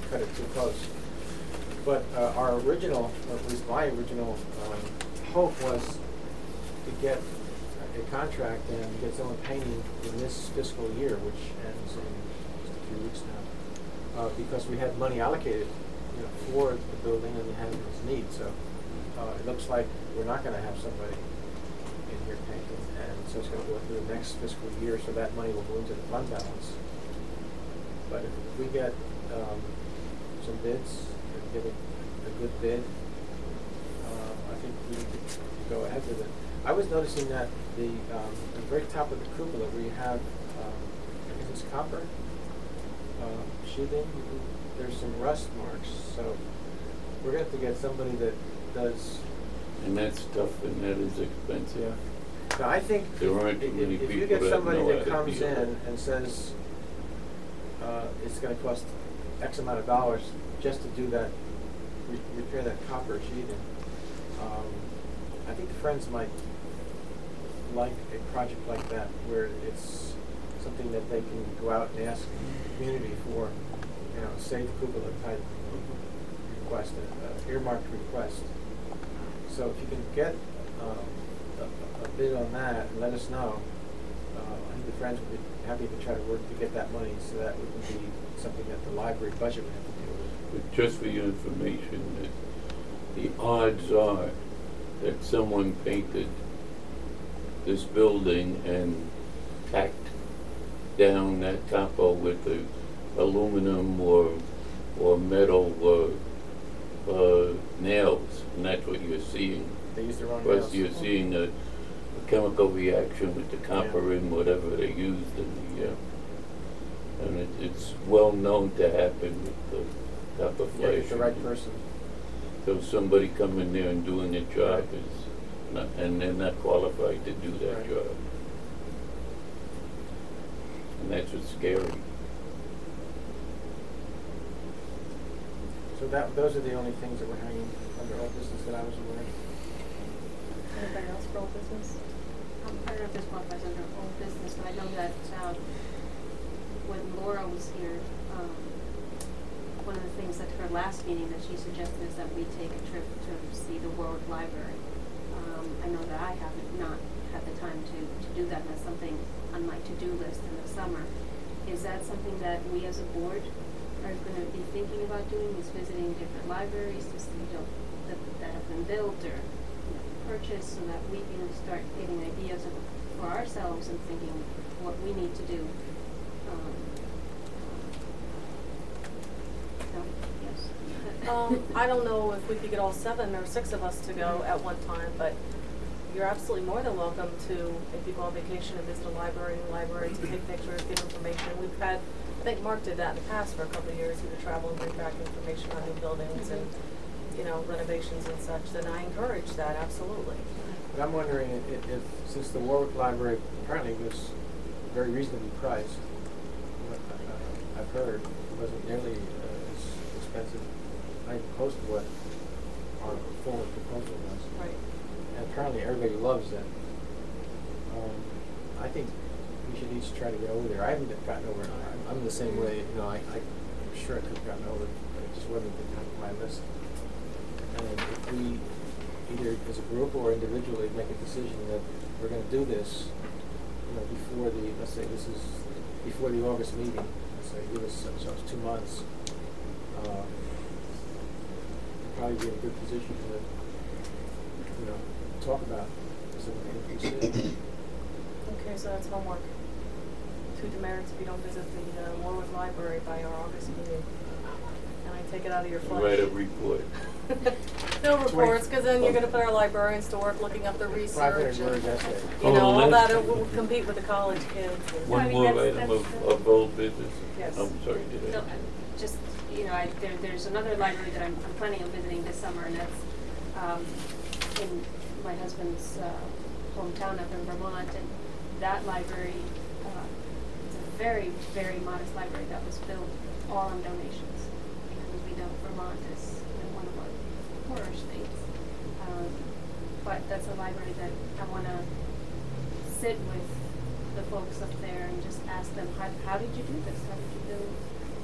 cut it too close. But our original, or at least my original hope was to get a contract and get someone painting in this fiscal year, which ends in just a few weeks now, because we had money allocated, for the building and we had its need. So it looks like we're not going to have somebody in here painting, and so it's going to go through the next fiscal year. So that money will go into the fund balance. But if we get some bids and get a good bid, I think we need to go ahead with it. I was noticing that at the very top of the cupola where you have, I guess it's copper sheathing, there's some rust marks. So we're going to have to get somebody that does. and that's tough and that is expensive. Yeah. Now I think There aren't too many if you people get that somebody know that how to comes deal with in it. and says it's going to cost X amount of dollars just to do that, repair that copper sheathing, I think the Friends might like a project like that where it's something that they can go out and ask the community for, save cupola type request, earmarked request. So if you can get a bid on that and let us know, I think the Friends would be happy to try to work to get that money, so that wouldn't be something that the library budget would have to deal with. But just for your information, that the odds are that someone painted this building and tacked down that capo with the aluminum or metal nails, and that's what you're seeing. They use the wrong Plus, nails. you're seeing a chemical reaction with the copper in whatever they used in the, and it's well known to happen with the copper Yeah, flash. get the right person. So somebody coming there and doing a job is not, and they're not qualified to do that Right. job. And that's what's scary. So those are the only things that were hanging under old business that I was aware of. Anybody else for old business? I don't know if this qualifies under old business, but I know that when Laura was here, one of the things at her last meeting that she suggested is that we take a trip to see the World Library. I know that I haven't not had the time to do that, and that's something on my to-do list in the summer. Is that something that we as a board are going to be thinking about doing, is visiting different libraries to see that have been built or purchased, so that we can start getting ideas for ourselves and thinking what we need to do. No? Yes? I don't know if we could get all 7 or 6 of us to go at one time, but you're absolutely more than welcome to, if you go on vacation and visit a library, to take pictures, get information. We've had, I think Mark did that in the past for a couple of years. He would travel and bring back information on new buildings and, you know, renovations and such. Then I encourage that, absolutely. But I'm wondering if since the Warwick Library apparently was very reasonably priced, what I've heard it wasn't nearly as expensive, not even close to what our former proposal was. Right. And apparently everybody loves it. I think we should each try to get over there. I haven't gotten over it. I'm the same way. You know, I'm sure I could have gotten over it, but it just wasn't at the top of my list. And if we, either as a group or individually, make a decision that we're going to do this, you know, before the, let's say this is before the August meeting, let's say give us ourselves 2 months, we'll probably be in a good position to, you know, talk about some increases. Okay, so that's homework. 2 demerits if you don't visit the Warwick Library by our August meeting. And I take it out of your flesh. Write a report. No reports, because then you're going to put our librarians to work looking up the 500 research. words essay. You know, all that list. will compete with the college kids. One I mean, more that's- item that's of old business. Yes. I'm sorry, did No, I? just, you know, there's another library that I'm planning on visiting this summer, and that's in my husband's hometown up in Vermont, and that library, it's a very, very modest library that was built all on donations, because as we know, Vermont is one of our poorer states. But that's a library that I want to sit with the folks up there and just ask them, how did you do this? How did you build,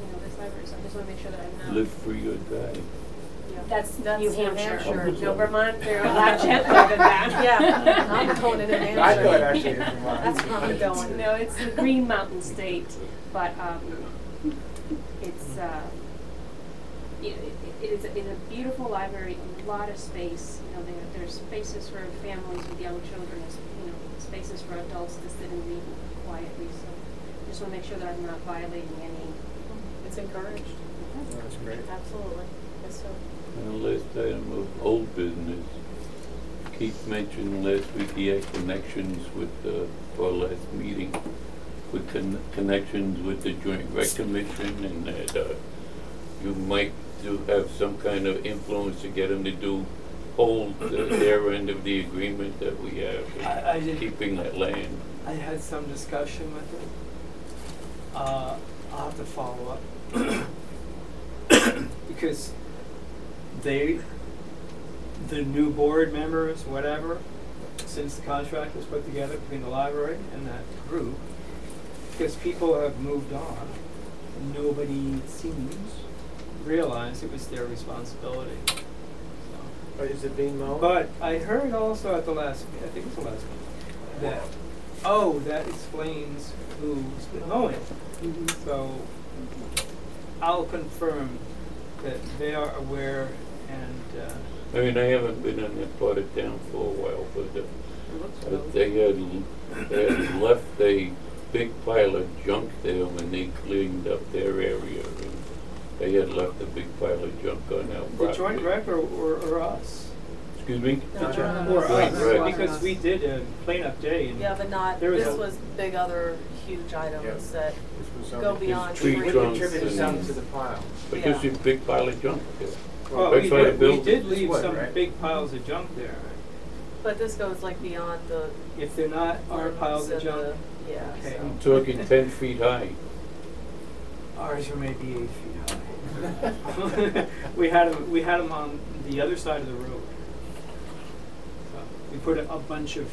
you know, this library? So I just want to make sure that I'm not. Live free or die. Yeah. That's That's New New Hampshire. Hampshire. No, Vermont, they're a lot gentler than that. Yeah, I'm going to New Hampshire. I thought actually it was Vermont. That's where I'm going. No, it's the Green Mountain State, but it's it's a beautiful library, a lot of space. You know, there's spaces for families with young children, there's, you know, spaces for adults to sit and read quietly. So I just want to make sure that I'm not violating any. It's encouraged. That's great. Absolutely. Yes, sir. And last item of old business. Keith mentioned last week he had connections with, for our last meeting, with connections with the Joint Rec Commission, and that you might do have some kind of influence to get them to hold their end of the agreement that we have, I did. keeping that land. I had some discussion with them. I'll have to follow up. Because the new board members, whatever, since the contract was put together between the library and that group, because people have moved on, nobody seems realize it was their responsibility. So. But is it being mown? But I heard also at the last, I think it was the last meeting, that, oh, that explains who's been mowing. So I'll confirm that they are aware, and I mean, I haven't been in that part of town for a while, but they had left a big pile of junk there when they cleaned up their area. And they had left a big pile of junk on our property. the joint rec or us? Excuse me? No, no, Or Right, us, right. because we did a cleanup day. And Yeah, but not, There was this a- was big other huge items that This was go beyond tree What trees. trunks contributed some and- to the pile? But just a big pile of junk there. Well, That's why the we building did is leave wood, some right? big piles of junk there. But this goes like beyond the If they're not our piles of and junk, the- yeah, Okay. so. I'm talking 10 feet high. ours are maybe 8 feet high. we had them on the other side of the road. So we put a bunch of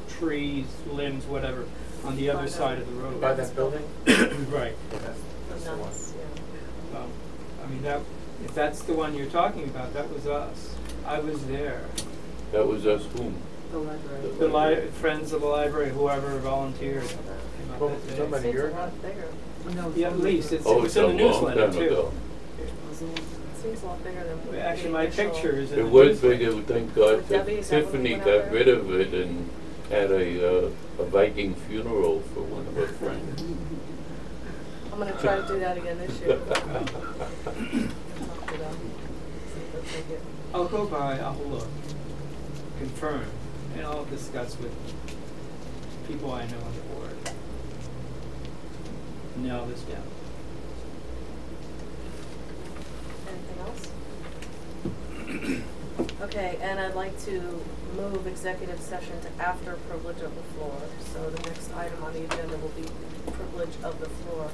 trees, limbs, whatever, on the other side of the road. By that building? Right. Yeah, that's the one. Nuts, yeah. So, I mean, that if that's the one you're talking about, that was us. I was there. That was us whom? The library. The friends of the library, whoever volunteered. came out Well, that day. somebody- Seems year a ago? lot bigger. No, Yeah, at least it's, Oh, it's in the a long newsletter time too. ago. Seems a lot bigger than the Actually, my initial- picture is in It the was newsletter. bigger, thank God. With Debbie, is that when we Tiffany went got out there? rid of it and had a Viking funeral for one of her friends. I'm gonna try to do that again this year. Talk to them. See if they'll take it. I'll go by, I'll look, confirm, and I'll discuss with people I know on the board. Nail this down. Anything else? Okay, and I'd like to move executive session to after privilege of the floor. So the next item on the agenda will be privilege of the floor.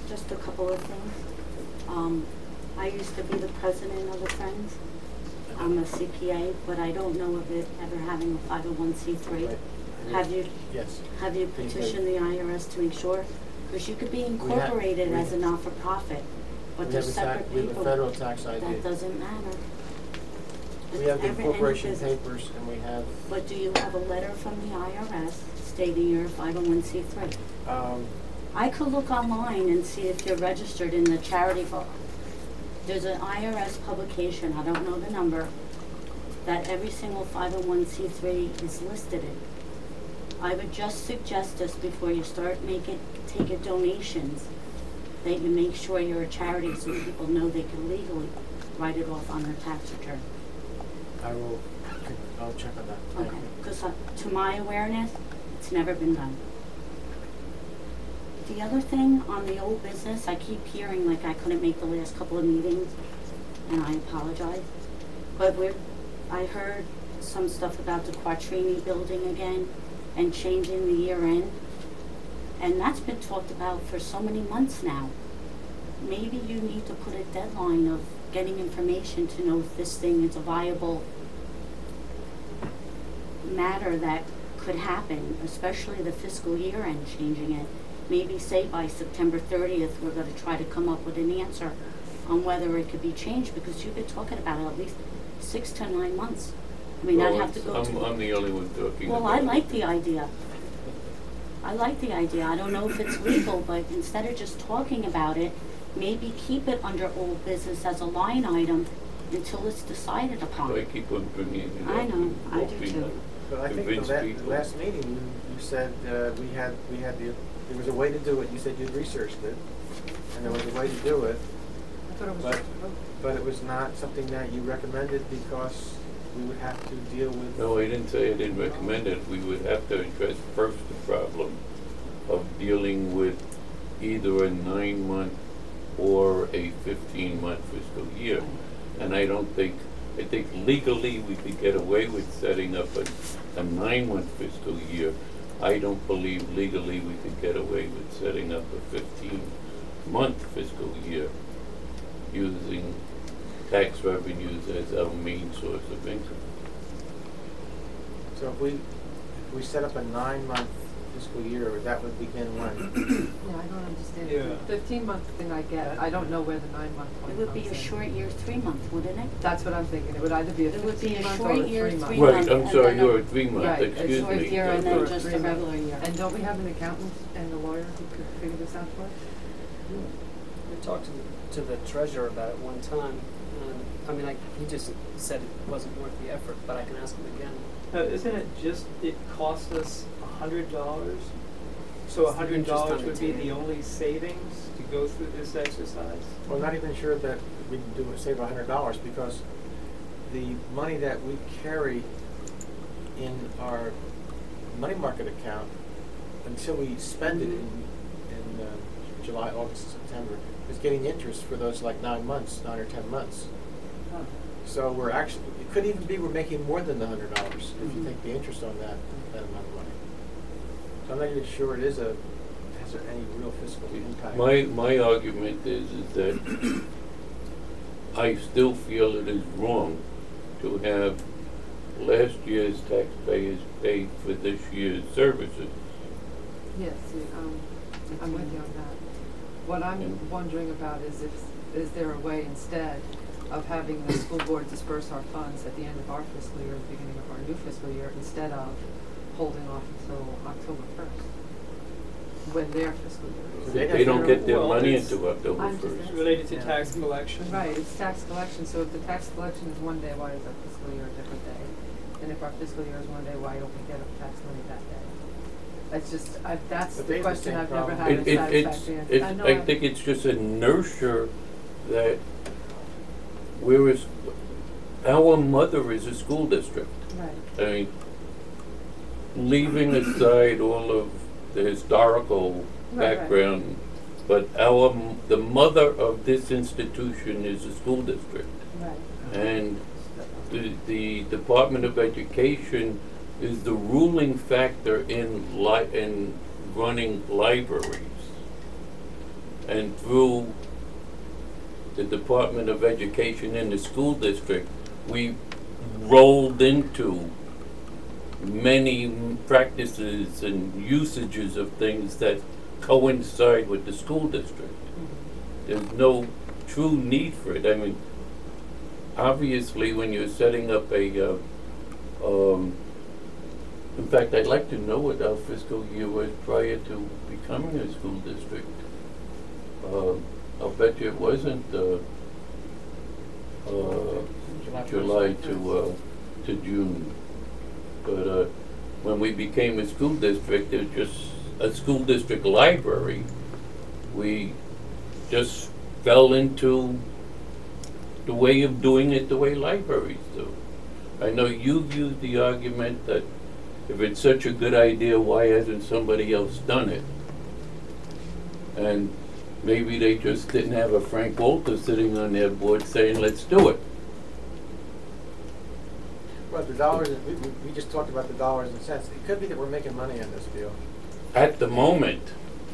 Just a couple of things. I used to be the president of the Friends. I'm a CPA, but I don't know of it ever having a 501c3. Right. Have you? Yes. Have you petitioned the IRS to make sure? Because you could be incorporated as a not-for-profit, but We there's have separate we have a people. federal tax ID. That doesn't matter. We have the Every incorporation business. papers and we have, But do you have a letter from the IRS stating you're a 501c3? I could look online and see if you're registered in the charity book. There's an IRS publication, I don't know the number, that every single 501c3 is listed in. I would just suggest this before you start taking donations, that you make sure you're a charity so people know they can legally write it off on their tax return. I'll check on that. Thank Okay, you. because to my awareness, it's never been done. The other thing on the old business, I keep hearing like I couldn't make the last couple of meetings, and I apologize. But I heard some stuff about the Quattrini building again and changing the year end. And that's been talked about for so many months now. Maybe you need to put a deadline of getting information to know if this thing is a viable matter that could happen, especially the fiscal year end changing it. Maybe say by September 30th, we're going to try to come up with an answer on whether it could be changed, because you've been talking about it at least 6 to 9 months. I mean, I'd have to go to... I'm the only one talking about it. Well, I like the idea. I like the idea. I don't know if it's legal, but instead of just talking about it, maybe keep it under old business as a line item until it's decided upon. So I keep on bringing it up. I know, and I do hoping too. to But I think convince the people. last meeting, you said there was a way to do it. You said you'd researched it, and there was a way to do it, I thought it was but, just a vote. but it was not something that you recommended because we would have to deal with. No, I didn't say I didn't recommend it. We would have to address first the problem of dealing with either a 9-month or a 15-month fiscal year. And I think legally we could get away with setting up a 9-month fiscal year. I don't believe legally we could get away with setting up a 15-month fiscal year using tax revenues as our main source of income. So if we set up a 9-month fiscal year, that would begin when? Yeah, I don't understand. Yeah. The 15-month thing I get, I don't know where the 9-month one It would be comes a in. short year, 3-month, wouldn't it? That's what I'm thinking. It would either be a It would be a 15-month or short a year, 3-month. 3 Right, month, I'm and sorry, then you're a- a 3-month, Right, a excuse short me. year and Or then a just a 3-month. regular year. And don't we have an accountant and a lawyer who could figure this out for us? We talked to the treasurer about it one time, and I mean, he just said it wasn't worth the effort, but I can ask him again. Isn't it just, it cost us $100? So It's the interest on $100 the would be table. the only savings to go through this exercise? We're not even sure that we can save $100 because the money that we carry in our money market account until we spend it in July, August, September is getting interest for those like 9 months, 9 or 10 months. Huh. So we're actually, it could even be we're making more than the $100 if you Mhm. take the interest on that amount of money. So I'm not even sure it has any real fiscal impact. My argument is that I still feel it is wrong to have last year's taxpayers pay for this year's services. Yes, I'm with you on that. What I'm wondering about is is there a way instead of having the school board disperse our funds at the end of our fiscal year, the beginning of our new fiscal year, instead of holding off until October 1st, when their fiscal year is? They don't get their Well, money it's- until October I'm just 1st. It's related to Yeah. tax collection? Right, it's tax collection, so if the tax collection is one day, why is our fiscal year a different day? And if our fiscal year is one day, why don't we get our tax money that day? It's just, that's But the they have the question same I've never problem. had a satisfactory answer. I think it's just a nurture that whereas our mother is a school district. Right. I mean, leaving aside all of the historical Right, right. background, but the mother of this institution is a school district. Right. And the Department of Education is the ruling factor in running libraries. And through the Department of Education in the school district, we rolled into many practices and usages of things that coincide with the school district. There's no true need for it. I mean, obviously, when you're setting up a, in fact, I'd like to know what our fiscal year was prior to becoming a school district. I'll bet you it wasn't July to June. But when we became a school district, it was just a school district library. We just fell into the way of doing it the way libraries do. I know you've used the argument that if it's such a good idea, why hasn't somebody else done it? And maybe they just didn't have a Frank Walter sitting on their board saying, let's do it. Well, the dollars, we just talked about the dollars and cents. It could be that we're making money on this deal. At the moment,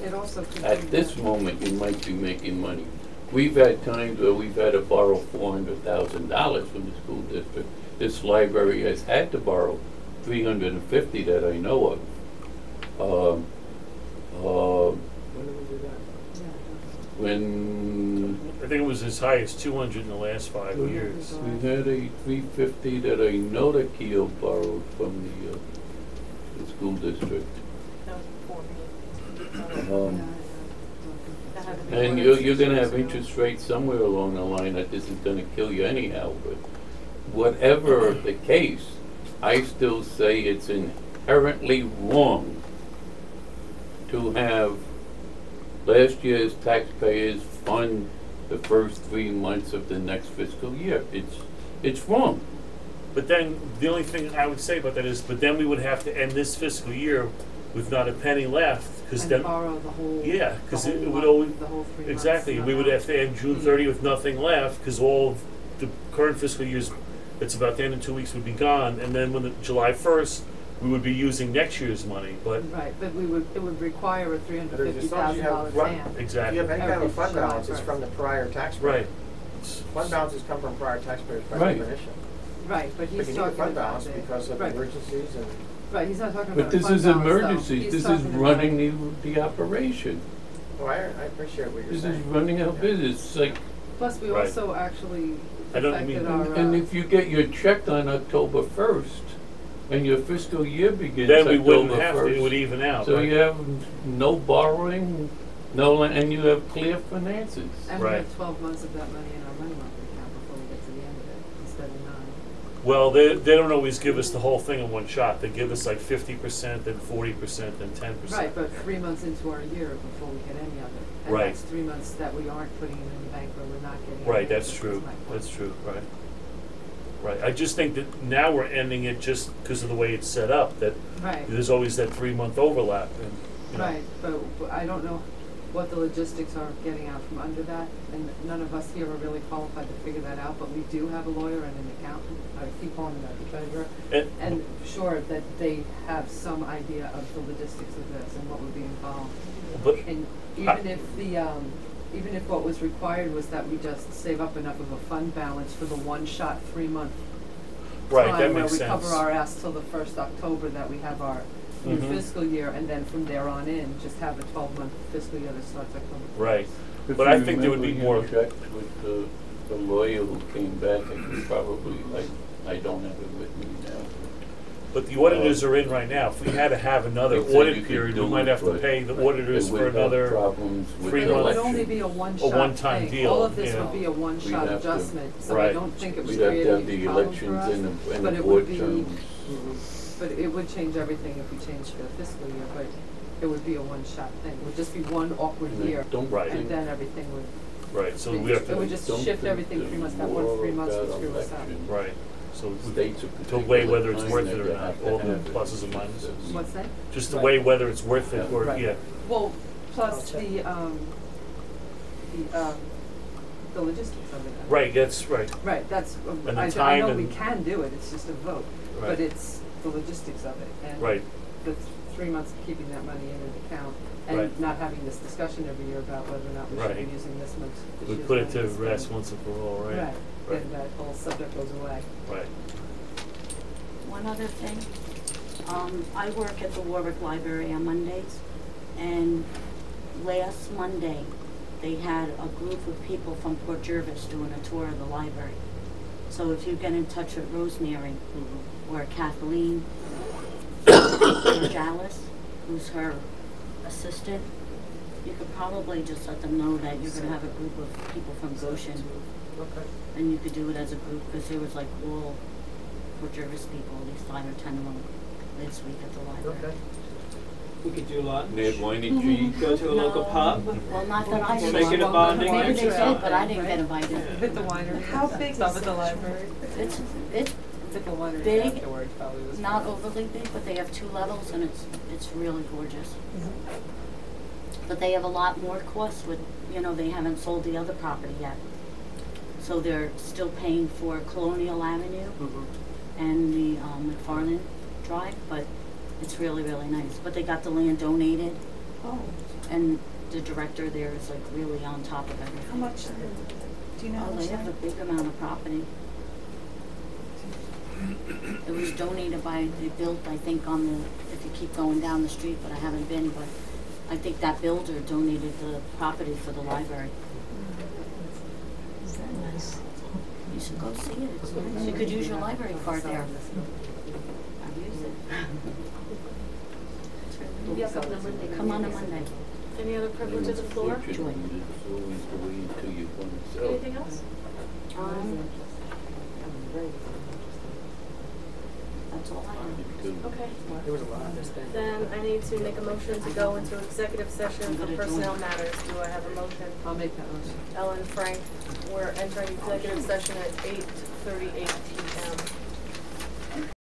It also could be at this that- moment, you might be making money. We've had times where we've had to borrow $400,000 from the school district. This library has had to borrow $350 that I know of. When did we do that? When I think it was as high as 200 in the last 5 years. we had a $350 that I know that Keo borrowed from the school district. That was before me. Yeah, Um, I That had to be And more you're than gonna 6 have years ago. interest rates somewhere along the line that this is gonna kill you anyhow, but whatever the case, I still say it's inherently wrong to have last year's taxpayers fund the first 3 months of the next fiscal year. It's wrong. But then, the only thing I would say about that is, but then we would have to end this fiscal year with not a penny left, because And then, borrow the whole. yeah, because the it whole would month, always, the whole 3 months, exactly, not we would all. have to end June 30 with nothing left, because all of the current fiscal years, it's about the end of 2 weeks would be gone, and then when the July 1st, we would be using next year's money, but, Right, but it would require a $350,000 Right. ban. If exactly, you have any kind of a Every fund July balance, it's 1st. from the prior tax right. period. Fund balances come from prior taxpayers by Right. definition. Right, but But he's you need a talking fund about balance because of right. emergencies and, Right, he's not talking But about a this fund is balance, though. emergency, He's this is talking about- running the operation. oh, I appreciate what you're This saying. is running our business. It's like, Plus, we Right. also actually I don't affected mean- our, and if you get your check on October 1st, and your fiscal year begins Then we October wouldn't have to, it would 1st, even out, so right? you have no borrowing, and you have clear finances. and we Right. have 12 months of that money in our money market account before we get to the end of it, instead of 9. Well, they don't always give us the whole thing in one shot. They give us like 50%, then 40%, then 10%. Right, but 3 months into our year before we get any of it. And Right. that's 3 months that we aren't putting it in the bank where we're not getting. Right, any that's interest, true, is my point. that's true, right. Right, I just think that now we're ending it just because of the way it's set up, that Right, there's always that 3-month overlap, and, you know. right, but I don't know what the logistics are of getting out from under that, and none of us here are really qualified to figure that out, but we do have a lawyer and an accountant, I keep calling them the treasurer, and sure that they have some idea of the logistics of this and what would be involved. But, And I- even if what was required was that we just save up enough of a fund balance for the one-shot 3-month right, time that where makes we sense. cover our ass till the 1st October that we have our new Mhm. fiscal year, and then from there on in, just have a 12-month fiscal year that starts October 1st. Right, If but you I think there would be remember, more, you checked with the lawyer who came back, and probably, I don't have it with me now. but the auditors are in right now. If we had to have another They said you audit could period, we do might it, have to but pay the They auditors would for have another, problems with 3 the And it would months. only election. be a one-shot one-time thing. deal, All of this yeah. would be a one-shot We'd have to- adjustment, so I Right. don't think it was We'd have to creating have the a problem for elections us. and but the it would board be- terms. But it would change everything if we changed the fiscal year, but it would be a one-shot thing. It would just be one awkward And I year, don't Right. and think then everything would Right, so we have It would to, just Don't shift think everything the 3 months, that one law 3 months would about screw us up. election right, so states a to particular weigh whether it's time worth that it or you not, have to all the have it. pluses and minuses. What's that? Just to Right. weigh whether it's worth it or, Right. yeah, Well, plus I'll check. the logistics of it. right, that's right, Right, that's, And the I time know we and- can do it, it's just a vote, Right. but it's the logistics of it, and right, the 3 months of keeping that money in an account, and Right. not having this discussion every year about whether or not we should Right. be using this much, this we year's put it money to spend. rest once and for all, right? Right, Right. then that whole subject goes away. Right, One other thing, I work at the Warwick Library on Mondays, and last Monday, they had a group of people from Port Jervis doing a tour of the library. So if you get in touch with Rosemary or Kathleen or Jalis, who's her assistant, you could probably just let them know that you're gonna have a group of people from Goshen, Okay. and you could do it as a group, because there was like all Port Jervis people, at least 5 or 10 of them this week at the library. Okay. We could do lunch. They have wine and cheese. Go to a local No. pub. Well, not that I Or saw. make it a bonding Maybe they exercise. did, but I didn't get invited. Hit the winery. How big Stop is at the that? library. It's Hit the winery big, afterwards, probably was not fun. overly big, but they have 2 levels, and it's really gorgeous. But they have a lot more costs with, they haven't sold the other property yet. So they're still paying for Colonial Avenue and the McFarland Drive, but it's really, really nice. But they got the land donated, Oh, and the director there is like really on top of everything. how much, do you know how Oh, much? they have a big amount of property. It was donated they built, I think, if you keep going down the street, but I haven't been, but I think that builder donated the property for the library. Is that nice? You should go see it, it's nice. You could use your library card there. I've used it. It's really Maybe I'll cool. come on Monday. Come on a Monday. Any other privilege of the floor? Unfortunately, it's always the way until you want to sell. Anything else? That's all I have. Okay. There was a lot to spend. Then I need to make a motion to go into executive session for I'm gonna personnel join. matters. Do I have a motion? I'll make that motion. Ellen, Frank, we're entering executive session at 8:38 PM.